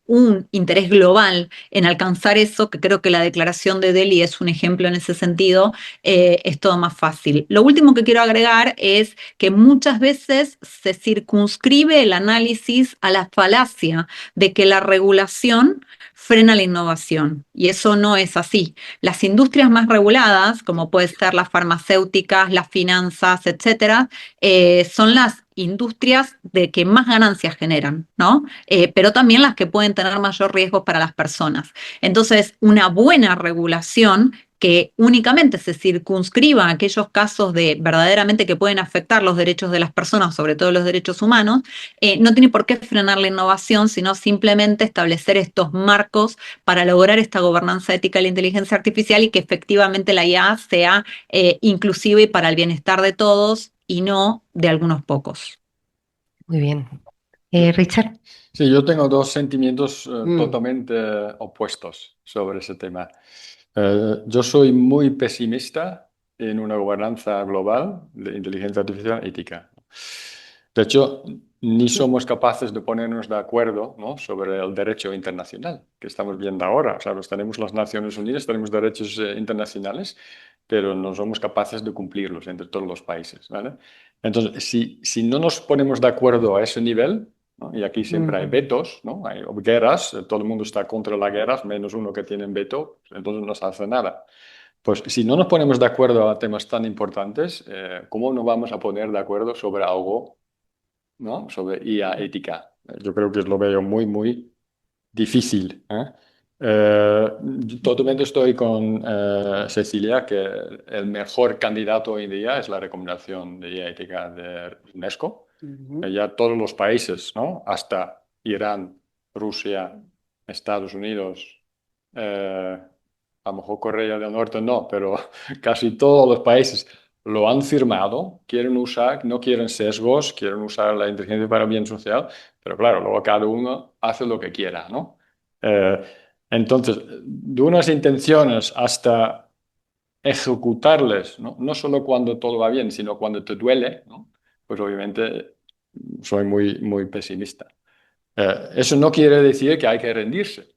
Speaker 4: un interés global en alcanzar eso, que creo que la declaración de Delhi es un ejemplo en ese sentido, es todo más fácil. Lo último que quiero agregar es que muchas veces se circunscribe el análisis a la falacia de que la regulación frena la innovación, y eso no es así. Las industrias más reguladas, como pueden ser las farmacéuticas, las finanzas, etcétera, son las industrias de que más ganancias generan, ¿no? Pero también las que pueden tener mayor riesgo para las personas. Entonces, una buena regulación que únicamente se circunscriba a aquellos casos de verdaderamente que pueden afectar los derechos de las personas, sobre todo los derechos humanos, no tiene por qué frenar la innovación, sino simplemente establecer estos marcos para lograr esta gobernanza ética de la inteligencia artificial y que efectivamente la IA sea inclusiva y para el bienestar de todos y no de algunos pocos.
Speaker 1: Muy bien. Richard.
Speaker 3: Sí, yo tengo dos sentimientos totalmente opuestos sobre ese tema. Yo soy muy pesimista en una gobernanza global de inteligencia artificial ética. De hecho, ni somos capaces de ponernos de acuerdo, ¿no?, sobre el derecho internacional que estamos viendo ahora. O sea, tenemos las Naciones Unidas, tenemos derechos internacionales, pero no somos capaces de cumplirlos entre todos los países, ¿vale? Entonces, si no nos ponemos de acuerdo a ese nivel, ¿no?, y aquí siempre hay vetos, ¿no?, hay guerras, todo el mundo está contra las guerras, menos uno que tiene veto, entonces no se hace nada. Pues si no nos ponemos de acuerdo a temas tan importantes, ¿cómo nos vamos a poner de acuerdo sobre algo, ¿no?, sobre IA ética? Yo creo que lo veo muy, muy difícil, ¿eh? Totalmente estoy con Cecilia, que el mejor candidato hoy en día es la recomendación de IA ética de UNESCO. Ya todos los países, ¿no?, hasta Irán, Rusia, Estados Unidos, a lo mejor Corea del Norte no, pero casi todos los países lo han firmado, quieren usar, no quieren sesgos, quieren usar la inteligencia para el bien social, pero claro, luego cada uno hace lo que quiera, ¿no? Entonces, de unas intenciones hasta ejecutarles, ¿no?, no solo cuando todo va bien, sino cuando te duele, ¿no?, pues obviamente soy muy, muy pesimista. Eso no quiere decir que hay que rendirse.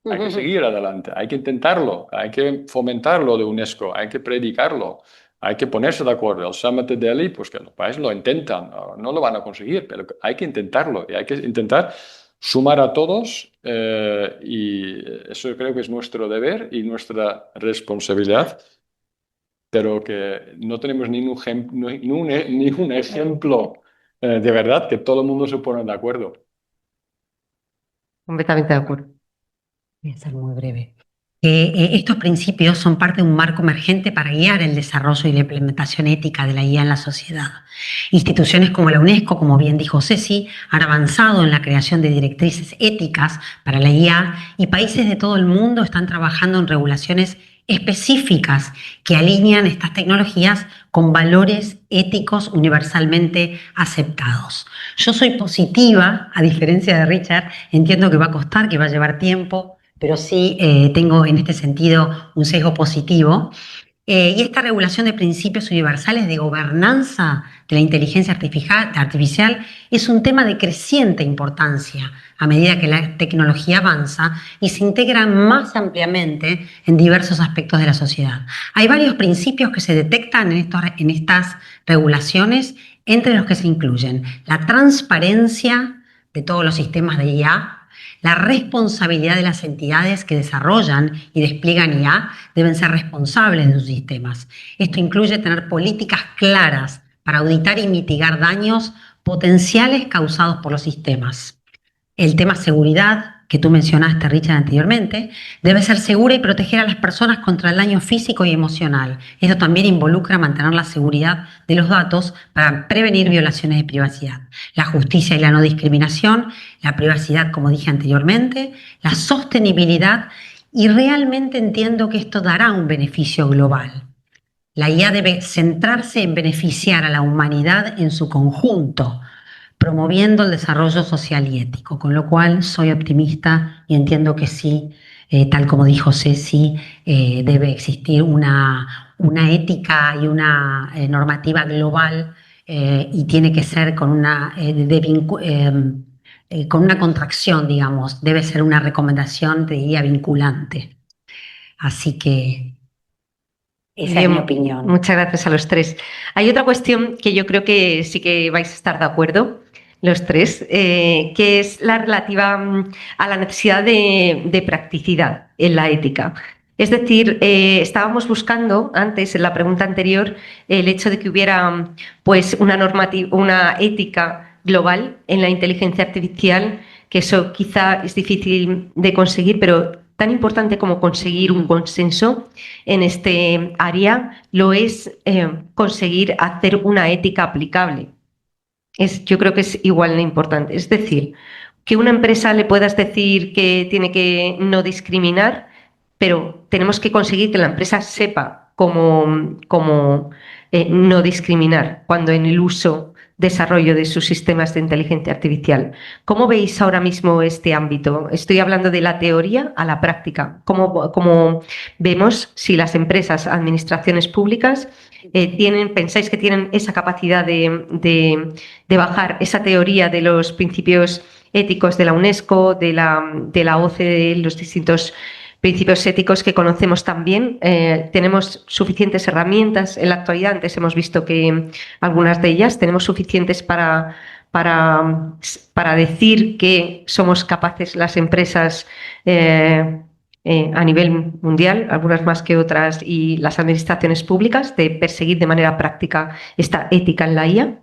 Speaker 3: Hay que seguir adelante, hay que intentarlo, hay que fomentarlo de UNESCO, hay que predicarlo, hay que ponerse de acuerdo. El Summit de Delhi, pues que los países lo intentan, no lo van a conseguir, pero hay que intentarlo y hay que intentar sumar a todos, y eso creo que es nuestro deber y nuestra responsabilidad, pero que no tenemos ningún ejemplo de verdad que todo el mundo se pone de acuerdo.
Speaker 1: Completamente de acuerdo.
Speaker 2: Voy a ser muy breve. Estos principios son parte de un marco emergente para guiar el desarrollo y la implementación ética de la IA en la sociedad. Instituciones como la UNESCO, como bien dijo Ceci, han avanzado en la creación de directrices éticas para la IA y países de todo el mundo están trabajando en regulaciones específicas que alinean estas tecnologías con valores éticos universalmente aceptados. Yo soy positiva, a diferencia de Richard, entiendo que va a costar, que va a llevar tiempo, pero sí tengo en este sentido un sesgo positivo. Y esta regulación de principios universales de gobernanza de la inteligencia artificial es un tema de creciente importancia a medida que la tecnología avanza y se integra más ampliamente en diversos aspectos de la sociedad. Hay varios principios que se detectan en estas regulaciones, entre los que se incluyen la transparencia de todos los sistemas de IA, la responsabilidad de las entidades que desarrollan y despliegan IA deben ser responsables de sus sistemas. Esto incluye tener políticas claras para auditar y mitigar daños potenciales causados por los sistemas. El tema seguridad, que tú mencionaste, Richard, anteriormente, debe ser segura y proteger a las personas contra el daño físico y emocional. Esto también involucra mantener la seguridad de los datos para prevenir violaciones de privacidad. La justicia y la no discriminación, la privacidad, como dije anteriormente, la sostenibilidad, y realmente entiendo que esto dará un beneficio global. La IA debe centrarse en beneficiar a la humanidad en su conjunto, promoviendo el desarrollo social y ético, con lo cual soy optimista y entiendo que sí tal como dijo Ceci, debe existir una ética y una normativa global y tiene que ser con con una contracción, digamos, debe ser una recomendación, te diría, vinculante. Así que esa es mi opinión.
Speaker 1: Muchas gracias a los tres. Hay otra cuestión que yo creo que sí que vais a estar de acuerdo, los tres, que es la relativa a la necesidad de practicidad en la ética. Es decir, estábamos buscando antes, en la pregunta anterior, el hecho de que hubiera pues, una ética global en la inteligencia artificial, que eso quizá es difícil de conseguir, pero tan importante como conseguir un consenso en este área lo es conseguir hacer una ética aplicable. Yo creo que es igual de importante. Es decir, que una empresa le puedas decir que tiene que no discriminar, pero tenemos que conseguir que la empresa sepa cómo no discriminar cuando en el desarrollo de sus sistemas de inteligencia artificial. ¿Cómo veis ahora mismo este ámbito? Estoy hablando de la teoría a la práctica. ¿Cómo vemos si las empresas, administraciones públicas, pensáis que tienen esa capacidad de bajar esa teoría de los principios éticos de la UNESCO, de la OCDE, los distintos principios éticos que conocemos también? Tenemos suficientes herramientas en la actualidad. Antes hemos visto que algunas de ellas tenemos suficientes para decir que somos capaces las empresas a nivel mundial, algunas más que otras, y las administraciones públicas, de perseguir de manera práctica esta ética en la IA.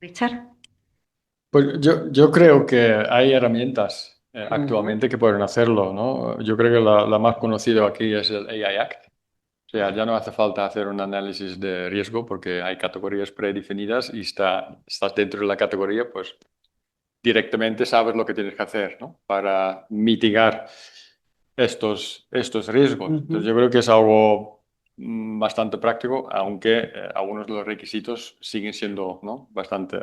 Speaker 1: Richard.
Speaker 3: Pues yo creo que hay herramientas actualmente que pueden hacerlo, ¿no? Yo creo que la más conocida aquí es el AI Act. O sea, ya no hace falta hacer un análisis de riesgo porque hay categorías predefinidas y estás dentro de la categoría, pues directamente sabes lo que tienes que hacer, ¿no? Para mitigar estos riesgos. Entonces, yo creo que es algo bastante práctico, aunque algunos de los requisitos siguen siendo, ¿no?, bastante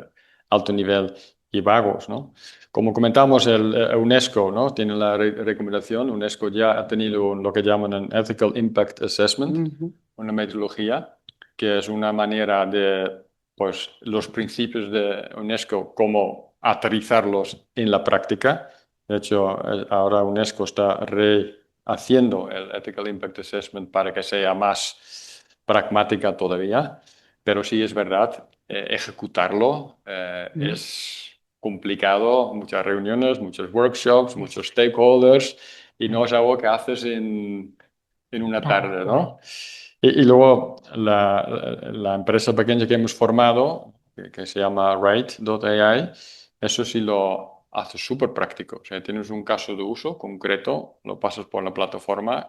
Speaker 3: alto nivel y vagos, ¿no? Como comentamos, el UNESCO, ¿no?, tiene la recomendación. UNESCO ya ha tenido lo que llaman un Ethical Impact Assessment, una metodología que es una manera de, pues, los principios de UNESCO, cómo aterrizarlos en la práctica. De hecho, ahora UNESCO está rehaciendo el Ethical Impact Assessment para que sea más pragmática todavía, pero sí es verdad, ejecutarlo es complicado, muchas reuniones, muchos workshops, muchos stakeholders, y no es algo que haces en una tarde, ¿no? Y luego la empresa pequeña que hemos formado, que se llama Write.ai, eso sí lo hace súper práctico. O sea, tienes un caso de uso concreto, lo pasas por la plataforma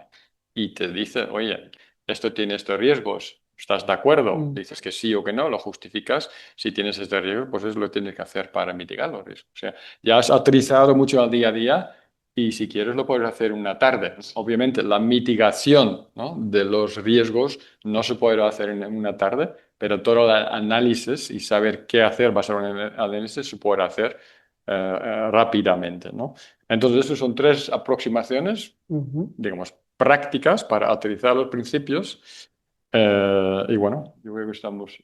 Speaker 3: y te dice, oye, esto tiene estos riesgos, ¿estás de acuerdo? Dices que sí o que no, lo justificas. Si tienes este riesgo, pues eso lo tienes que hacer para mitigar los riesgos. O sea, ya has aterrizado mucho al día a día y si quieres lo puedes hacer una tarde. Obviamente la mitigación, ¿no?, de los riesgos no se puede hacer en una tarde, pero todo el análisis y saber qué hacer basado en el análisis se puede hacer rápidamente, ¿no? Entonces, esas son tres aproximaciones, digamos, prácticas para aterrizar los principios. Y bueno, yo creo que estamos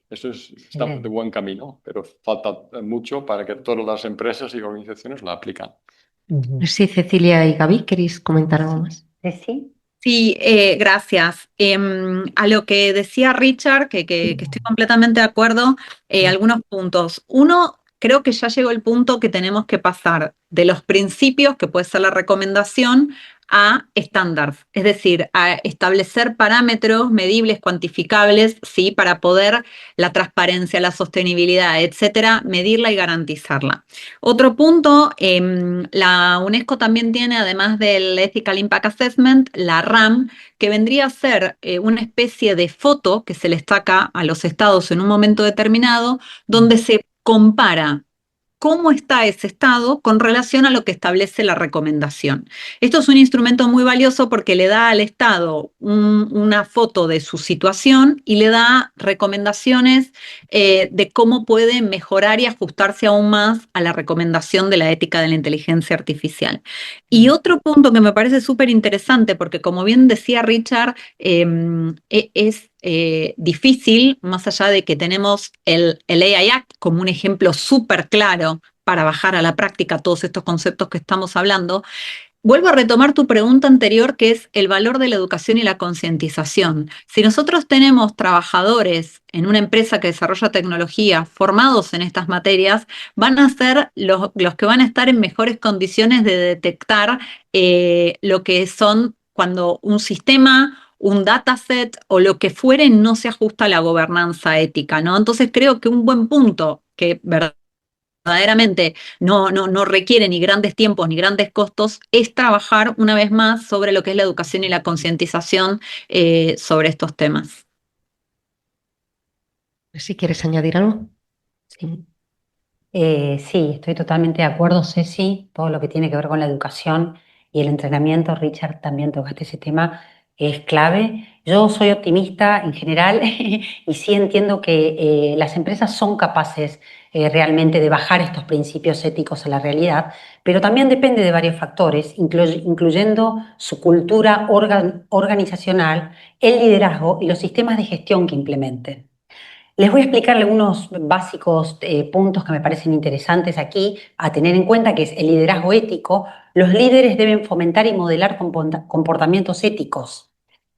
Speaker 3: de buen camino, pero falta mucho para que todas las empresas y organizaciones lo aplican.
Speaker 1: Sí, Cecilia y Gaby, ¿queréis comentar algo más?
Speaker 2: ¿Sí?
Speaker 4: Sí, gracias. A lo que decía Richard, que estoy completamente de acuerdo, algunos puntos. Uno, creo que ya llegó el punto que tenemos que pasar de los principios, que puede ser la recomendación, a estándares, es decir, a establecer parámetros medibles, cuantificables, ¿sí?, para poder la transparencia, la sostenibilidad, etcétera, medirla y garantizarla. Otro punto, la UNESCO también tiene, además del Ethical Impact Assessment, la RAM, que vendría a ser una especie de foto que se les saca a los estados en un momento determinado, donde se compara cómo está ese estado con relación a lo que establece la recomendación. Esto es un instrumento muy valioso porque le da al Estado una foto de su situación y le da recomendaciones de cómo puede mejorar y ajustarse aún más a la recomendación de la ética de la inteligencia artificial. Y otro punto que me parece súper interesante, porque como bien decía Richard, es difícil, más allá de que tenemos el AI Act como un ejemplo súper claro para bajar a la práctica todos estos conceptos que estamos hablando. Vuelvo a retomar tu pregunta anterior, que es el valor de la educación y la concientización. Si nosotros tenemos trabajadores en una empresa que desarrolla tecnología formados en estas materias, van a ser los que van a estar en mejores condiciones de detectar lo que son cuando un sistema, un dataset o lo que fuere no se ajusta a la gobernanza ética, ¿no? Entonces creo que un buen punto que verdaderamente no requiere ni grandes tiempos ni grandes costos, es trabajar una vez más sobre lo que es la educación y la concientización sobre estos temas.
Speaker 1: Si quieres añadir algo.
Speaker 2: Sí. Sí, estoy totalmente de acuerdo, Ceci. Todo lo que tiene que ver con la educación y el entrenamiento, Richard, también tocaste ese tema, es clave. Yo soy optimista en general y sí entiendo que las empresas son capaces realmente de bajar estos principios éticos a la realidad, pero también depende de varios factores, incluyendo su cultura organizacional, el liderazgo y los sistemas de gestión que implementen. Les voy a explicar algunos básicos puntos que me parecen interesantes aquí a tener en cuenta, que es el liderazgo ético. Los líderes deben fomentar y modelar comportamientos éticos.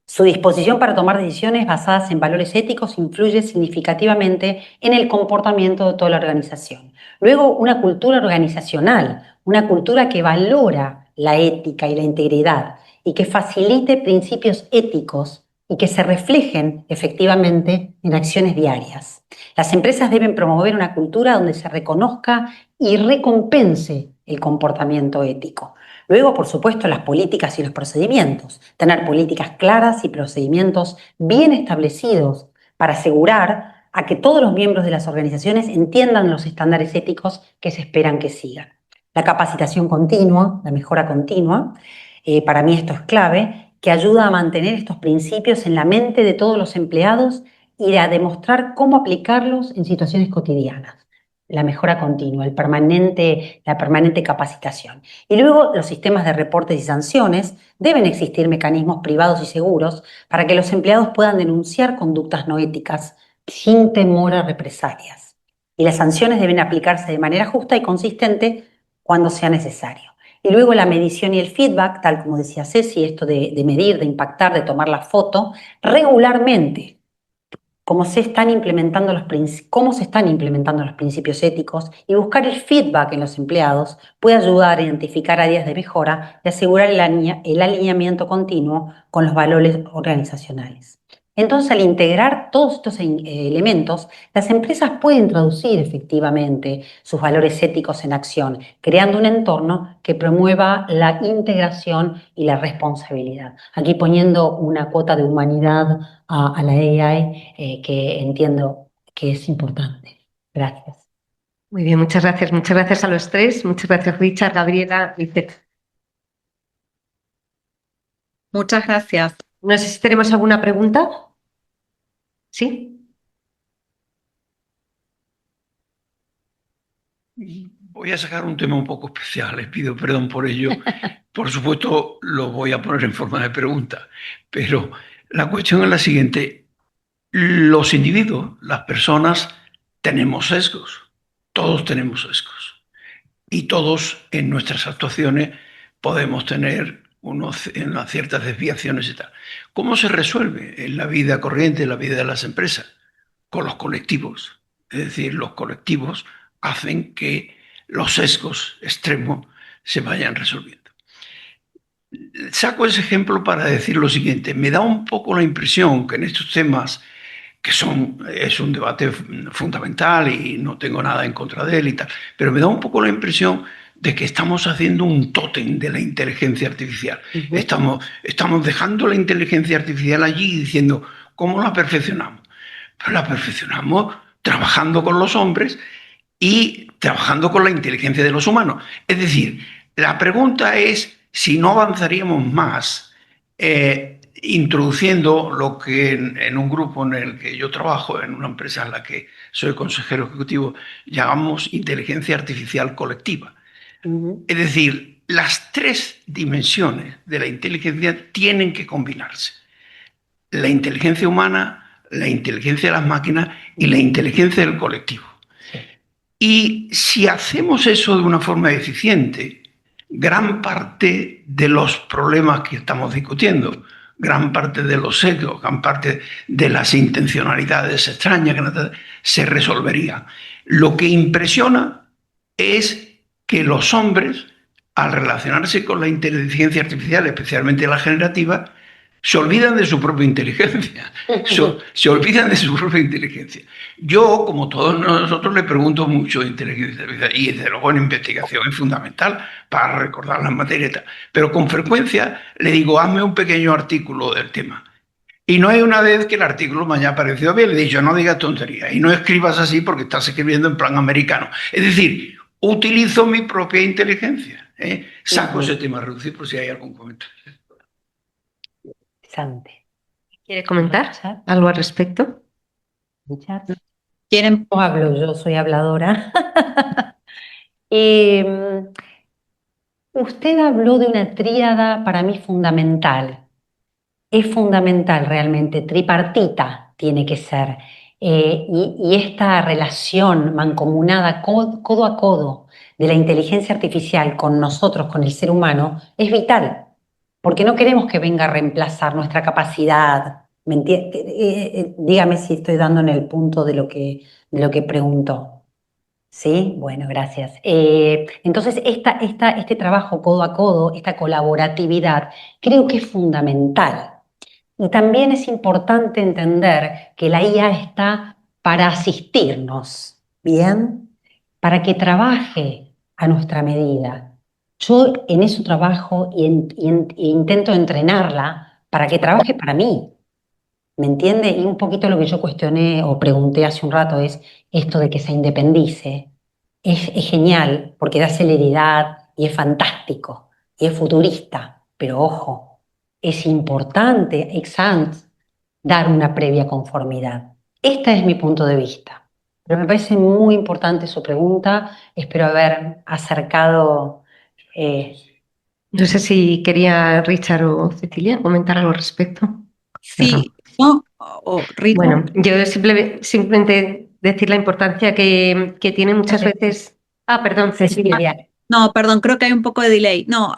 Speaker 2: Su disposición para tomar decisiones basadas en valores éticos influye significativamente en el comportamiento de toda la organización. Luego, una cultura organizacional, una cultura que valora la ética y la integridad y que facilite principios éticos y que se reflejen efectivamente en acciones diarias. Las empresas deben promover una cultura donde se reconozca y recompense el comportamiento ético. Luego, por supuesto, las políticas y los procedimientos. Tener políticas claras y procedimientos bien establecidos para asegurar a que todos los miembros de las organizaciones entiendan los estándares éticos que se esperan que sigan. La capacitación continua, la mejora continua, para mí esto es clave, que ayuda a mantener estos principios en la mente de todos los empleados y a demostrar cómo aplicarlos en situaciones cotidianas. La mejora continua, la permanente capacitación. Y luego los sistemas de reportes y sanciones. Deben existir mecanismos privados y seguros para que los empleados puedan denunciar conductas no éticas sin temor a represalias. Y las sanciones deben aplicarse de manera justa y consistente cuando sea necesario. Y luego la medición y el feedback, tal como decía Ceci, esto de medir, de impactar, de tomar la foto, regularmente. Cómo se están implementando los principios éticos y buscar el feedback en los empleados puede ayudar a identificar áreas de mejora y asegurar el alineamiento continuo con los valores organizacionales. Entonces, al integrar todos estos elementos, las empresas pueden traducir efectivamente sus valores éticos en acción, creando un entorno que promueva la integración y la responsabilidad. Aquí poniendo una cuota de humanidad a la AI que entiendo que es importante. Gracias.
Speaker 1: Muy bien, muchas gracias. Muchas gracias a los tres. Muchas gracias, Richard, Gabriela y Ted.
Speaker 4: Muchas gracias.
Speaker 1: No sé si tenemos alguna pregunta. ¿Sí?
Speaker 5: Voy a sacar un tema un poco especial, les pido perdón por ello. Por supuesto, lo voy a poner en forma de pregunta, pero la cuestión es la siguiente. Los individuos, las personas, tenemos sesgos. Todos tenemos sesgos. Y todos en nuestras actuaciones podemos tener unas ciertas desviaciones y tal. ¿Cómo se resuelve en la vida corriente, en la vida de las empresas? Con los colectivos. Es decir, los colectivos hacen que los sesgos extremos se vayan resolviendo. Saco ese ejemplo para decir lo siguiente. Me da un poco la impresión que en estos temas, que es un debate fundamental y no tengo nada en contra de él y tal, pero me da un poco la impresión de que estamos haciendo un tótem de la inteligencia artificial. Estamos dejando la inteligencia artificial allí y diciendo, ¿cómo la perfeccionamos? Pues la perfeccionamos trabajando con los hombres y trabajando con la inteligencia de los humanos. Es decir, la pregunta es si no avanzaríamos más introduciendo lo que en un grupo en el que yo trabajo, en una empresa en la que soy consejero ejecutivo, llamamos inteligencia artificial colectiva. Es decir, las tres dimensiones de la inteligencia tienen que combinarse. La inteligencia humana, la inteligencia de las máquinas y la inteligencia del colectivo. Y si hacemos eso de una forma eficiente, gran parte de los problemas que estamos discutiendo, gran parte de los sesgos, gran parte de las intencionalidades extrañas se resolverían. Lo que impresiona es que los hombres, al relacionarse con la inteligencia artificial, especialmente la generativa, se olvidan de su propia inteligencia. Se olvidan de su propia inteligencia. Yo, como todos nosotros, le pregunto mucho de inteligencia artificial y desde luego en investigación es fundamental para recordar las materias. Pero con frecuencia le digo, hazme un pequeño artículo del tema. Y no hay una vez que el artículo me haya parecido bien. Le he dicho, no digas tonterías y no escribas así porque estás escribiendo en plan americano. Es decir, utilizo mi propia inteligencia. Saco ese tema reducido por si hay algún comentario.
Speaker 2: Interesante.
Speaker 1: ¿Quiere comentar algo al respecto?
Speaker 4: ¿Quieren?
Speaker 2: No hablo, yo soy habladora. Usted habló de una tríada para mí fundamental. Es fundamental realmente, tripartita tiene que ser. Y esta relación mancomunada codo a codo de la inteligencia artificial con nosotros, con el ser humano, es vital, porque no queremos que venga a reemplazar nuestra capacidad. ¿Me entiende? Dígame si estoy dando en el punto de lo que preguntó. Sí, bueno, gracias. Entonces, este trabajo codo a codo, esta colaboratividad, creo que es fundamental. Y también es importante entender que la IA está para asistirnos, ¿bien? Para que trabaje a nuestra medida. Yo en eso trabajo e intento entrenarla para que trabaje para mí, ¿me entiende? Y un poquito lo que yo cuestioné o pregunté hace un rato es esto de que se independice. Es genial porque da celeridad y es fantástico y es futurista, pero ojo, es importante, ex ante, dar una previa conformidad. Este es mi punto de vista. Pero me parece muy importante su pregunta. Espero haber acercado.
Speaker 1: No sé si quería Richard o Cecilia comentar algo al respecto.
Speaker 4: Sí, no, o Rita.
Speaker 1: Bueno, yo simplemente decir la importancia que tiene muchas veces. Ah, perdón, Cecilia.
Speaker 4: No, perdón, creo que hay un poco de delay. No,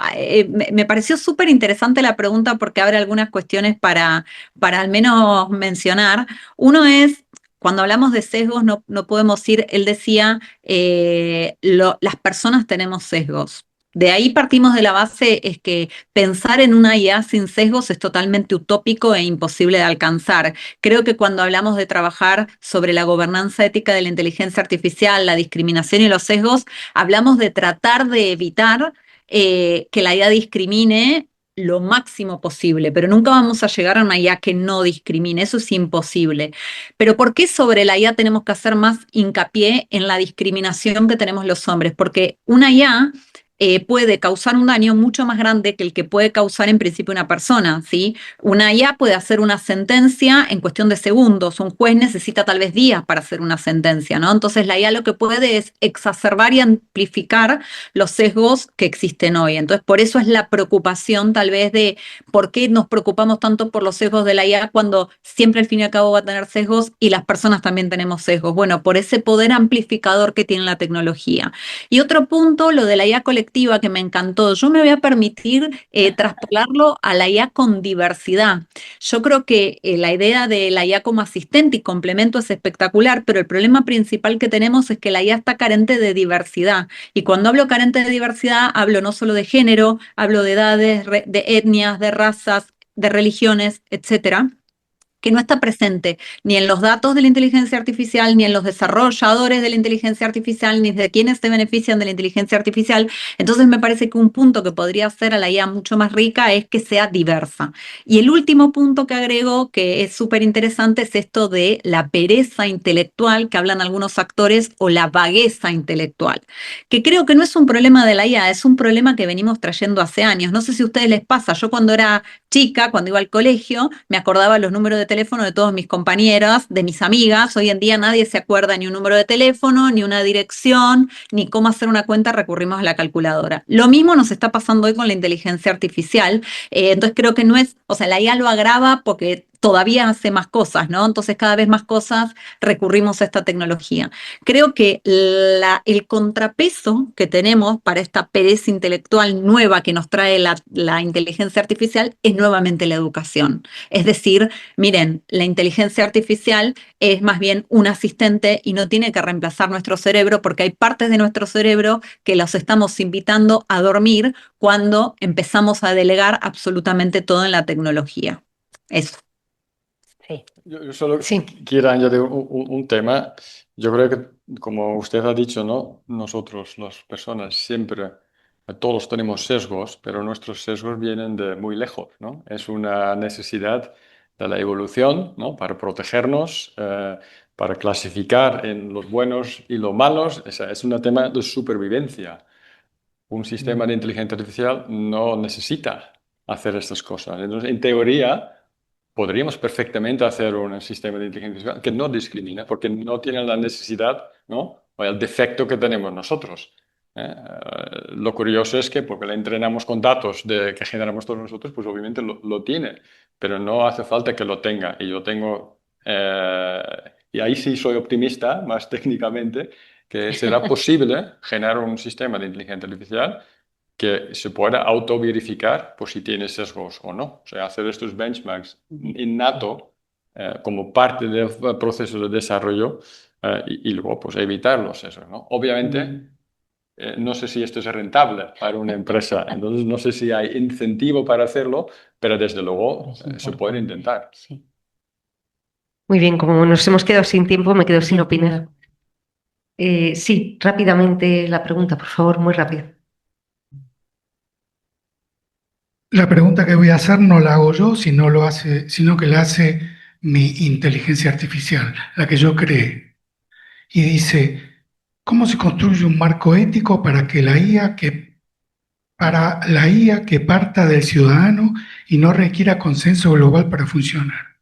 Speaker 4: me pareció súper interesante la pregunta porque abre algunas cuestiones para al menos mencionar. Uno es, cuando hablamos de sesgos, no podemos ir, él decía, las personas tenemos sesgos. De ahí partimos de la base, es que pensar en una IA sin sesgos es totalmente utópico e imposible de alcanzar. Creo que cuando hablamos de trabajar sobre la gobernanza ética de la inteligencia artificial, la discriminación y los sesgos, hablamos de tratar de evitar que la IA discrimine lo máximo posible, pero nunca vamos a llegar a una IA que no discrimine, eso es imposible. Pero ¿por qué sobre la IA tenemos que hacer más hincapié en la discriminación que tenemos los hombres? Porque una IA puede causar un daño mucho más grande que el que puede causar en principio una persona, ¿sí? Una IA puede hacer una sentencia en cuestión de segundos, un juez necesita tal vez días para hacer una sentencia, ¿no? Entonces la IA lo que puede es exacerbar y amplificar los sesgos que existen hoy. Entonces por eso es la preocupación tal vez de por qué nos preocupamos tanto por los sesgos de la IA cuando siempre al fin y al cabo va a tener sesgos y las personas también tenemos sesgos. Bueno, por ese poder amplificador que tiene la tecnología. Y otro punto, lo de la IA colectiva, que me encantó. Yo me voy a permitir traspolarlo a la IA con diversidad. Yo creo que la idea de la IA como asistente y complemento es espectacular, pero el problema principal que tenemos es que la IA está carente de diversidad. Y cuando hablo carente de diversidad, hablo no solo de género, hablo de edades, de etnias, de razas, de religiones, etcétera. que no está presente ni en los datos de la inteligencia artificial, ni en los desarrolladores de la inteligencia artificial, ni de quienes se benefician de la inteligencia artificial. Entonces me parece que un punto que podría hacer a la IA mucho más rica es que sea diversa. Y el último punto que agrego, que es súper interesante, es esto de la pereza intelectual que hablan algunos actores, o la vagueza intelectual, que creo que no es un problema de la IA, es un problema que venimos trayendo hace años. No sé si a ustedes les pasa, yo cuando era chica, cuando iba al colegio, me acordaba los números de teléfono de todos mis compañeras, de mis amigas. Hoy en día nadie se acuerda ni un número de teléfono, ni una dirección, ni cómo hacer una cuenta, recurrimos a la calculadora. Lo mismo nos está pasando hoy con la inteligencia artificial. Entonces creo que no es, o sea, la IA lo agrava porque todavía hace más cosas, ¿no? Entonces cada vez más cosas recurrimos a esta tecnología. Creo que el contrapeso que tenemos para esta pereza intelectual nueva que nos trae la inteligencia artificial es nuevamente la educación. Es decir, miren, la inteligencia artificial es más bien un asistente y no tiene que reemplazar nuestro cerebro, porque hay partes de nuestro cerebro que los estamos invitando a dormir cuando empezamos a delegar absolutamente todo en la tecnología. Eso.
Speaker 2: Sí.
Speaker 3: Yo solo
Speaker 1: Sí.
Speaker 3: quiero añadir un tema. Yo creo que, como usted ha dicho, ¿no? Nosotros, las personas, siempre, todos tenemos sesgos, pero nuestros sesgos vienen de muy lejos, ¿no? Es una necesidad de la evolución, ¿no? Para protegernos, para clasificar en los buenos y los malos. Es un tema de supervivencia. Un sistema de inteligencia artificial no necesita hacer estas cosas. Entonces, en teoría, podríamos perfectamente hacer un sistema de inteligencia artificial que no discrimina, porque no tiene la necesidad, ¿no? O el defecto que tenemos nosotros. Lo curioso es que, porque la entrenamos con datos que generamos todos nosotros, pues obviamente lo tiene, pero no hace falta que lo tenga. Y yo tengo, y ahí sí soy optimista, más técnicamente, que será posible generar un sistema de inteligencia artificial que se pueda autoverificar por si tiene sesgos o no. O sea, hacer estos benchmarks innato como parte del proceso de desarrollo y luego pues evitar los sesgos, ¿no? Obviamente, no sé si esto es rentable para una empresa, entonces no sé si hay incentivo para hacerlo, pero desde luego se puede intentar.
Speaker 2: Sí.
Speaker 1: Muy bien, como nos hemos quedado sin tiempo, me quedo sin opinar. Sí, rápidamente la pregunta, por favor, muy rápido.
Speaker 6: La pregunta que voy a hacer no la hago yo, sino que la hace mi inteligencia artificial, la que yo creé. Y dice, ¿cómo se construye un marco ético para la IA que parta del ciudadano y no requiera consenso global para funcionar?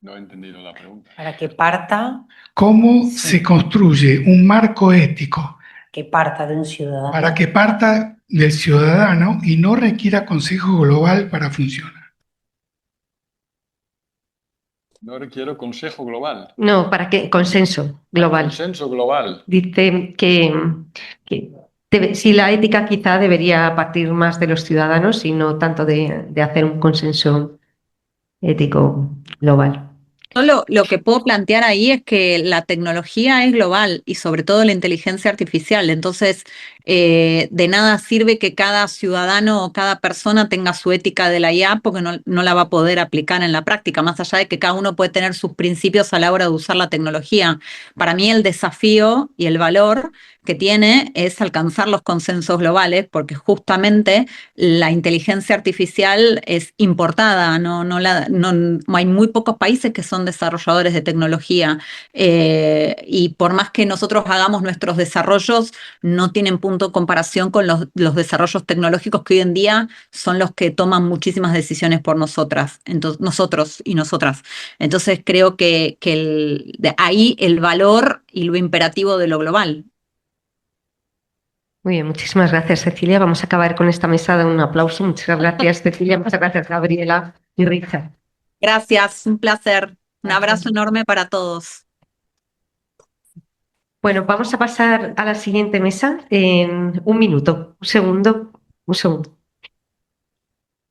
Speaker 3: No he entendido la pregunta.
Speaker 2: Para que parta,
Speaker 6: ¿Cómo
Speaker 2: Sí.
Speaker 6: se construye un marco ético
Speaker 2: que parta de un ciudadano.
Speaker 6: para que parta del ciudadano y no requiera consejo global para funcionar?
Speaker 3: No requiero consejo global.
Speaker 1: No, ¿para qué? Consenso global.
Speaker 3: Consenso global.
Speaker 1: Dice que si la ética quizá debería partir más de los ciudadanos y no tanto de hacer un consenso ético global.
Speaker 4: Yo lo que puedo plantear ahí es que la tecnología es global y sobre todo la inteligencia artificial. Entonces, de nada sirve que cada ciudadano o cada persona tenga su ética de la IA porque no la va a poder aplicar en la práctica, más allá de que cada uno puede tener sus principios a la hora de usar la tecnología. Para mí el desafío y el valor que tiene es alcanzar los consensos globales, porque justamente la inteligencia artificial es importada, hay muy pocos países que son desarrolladores de tecnología, y por más que nosotros hagamos nuestros desarrollos, no tienen punto de comparación con los desarrollos tecnológicos que hoy en día son los que toman muchísimas decisiones por nosotros y nosotras. Entonces creo que de ahí el valor y lo imperativo de lo global.
Speaker 1: Muy bien, muchísimas gracias, Cecilia. Vamos a acabar con esta mesa de un aplauso. Muchas gracias, Cecilia. Muchas gracias, Gabriela y Richard.
Speaker 4: Gracias, un placer. Un abrazo enorme para todos.
Speaker 1: Bueno, vamos a pasar a la siguiente mesa en un minuto. Un segundo.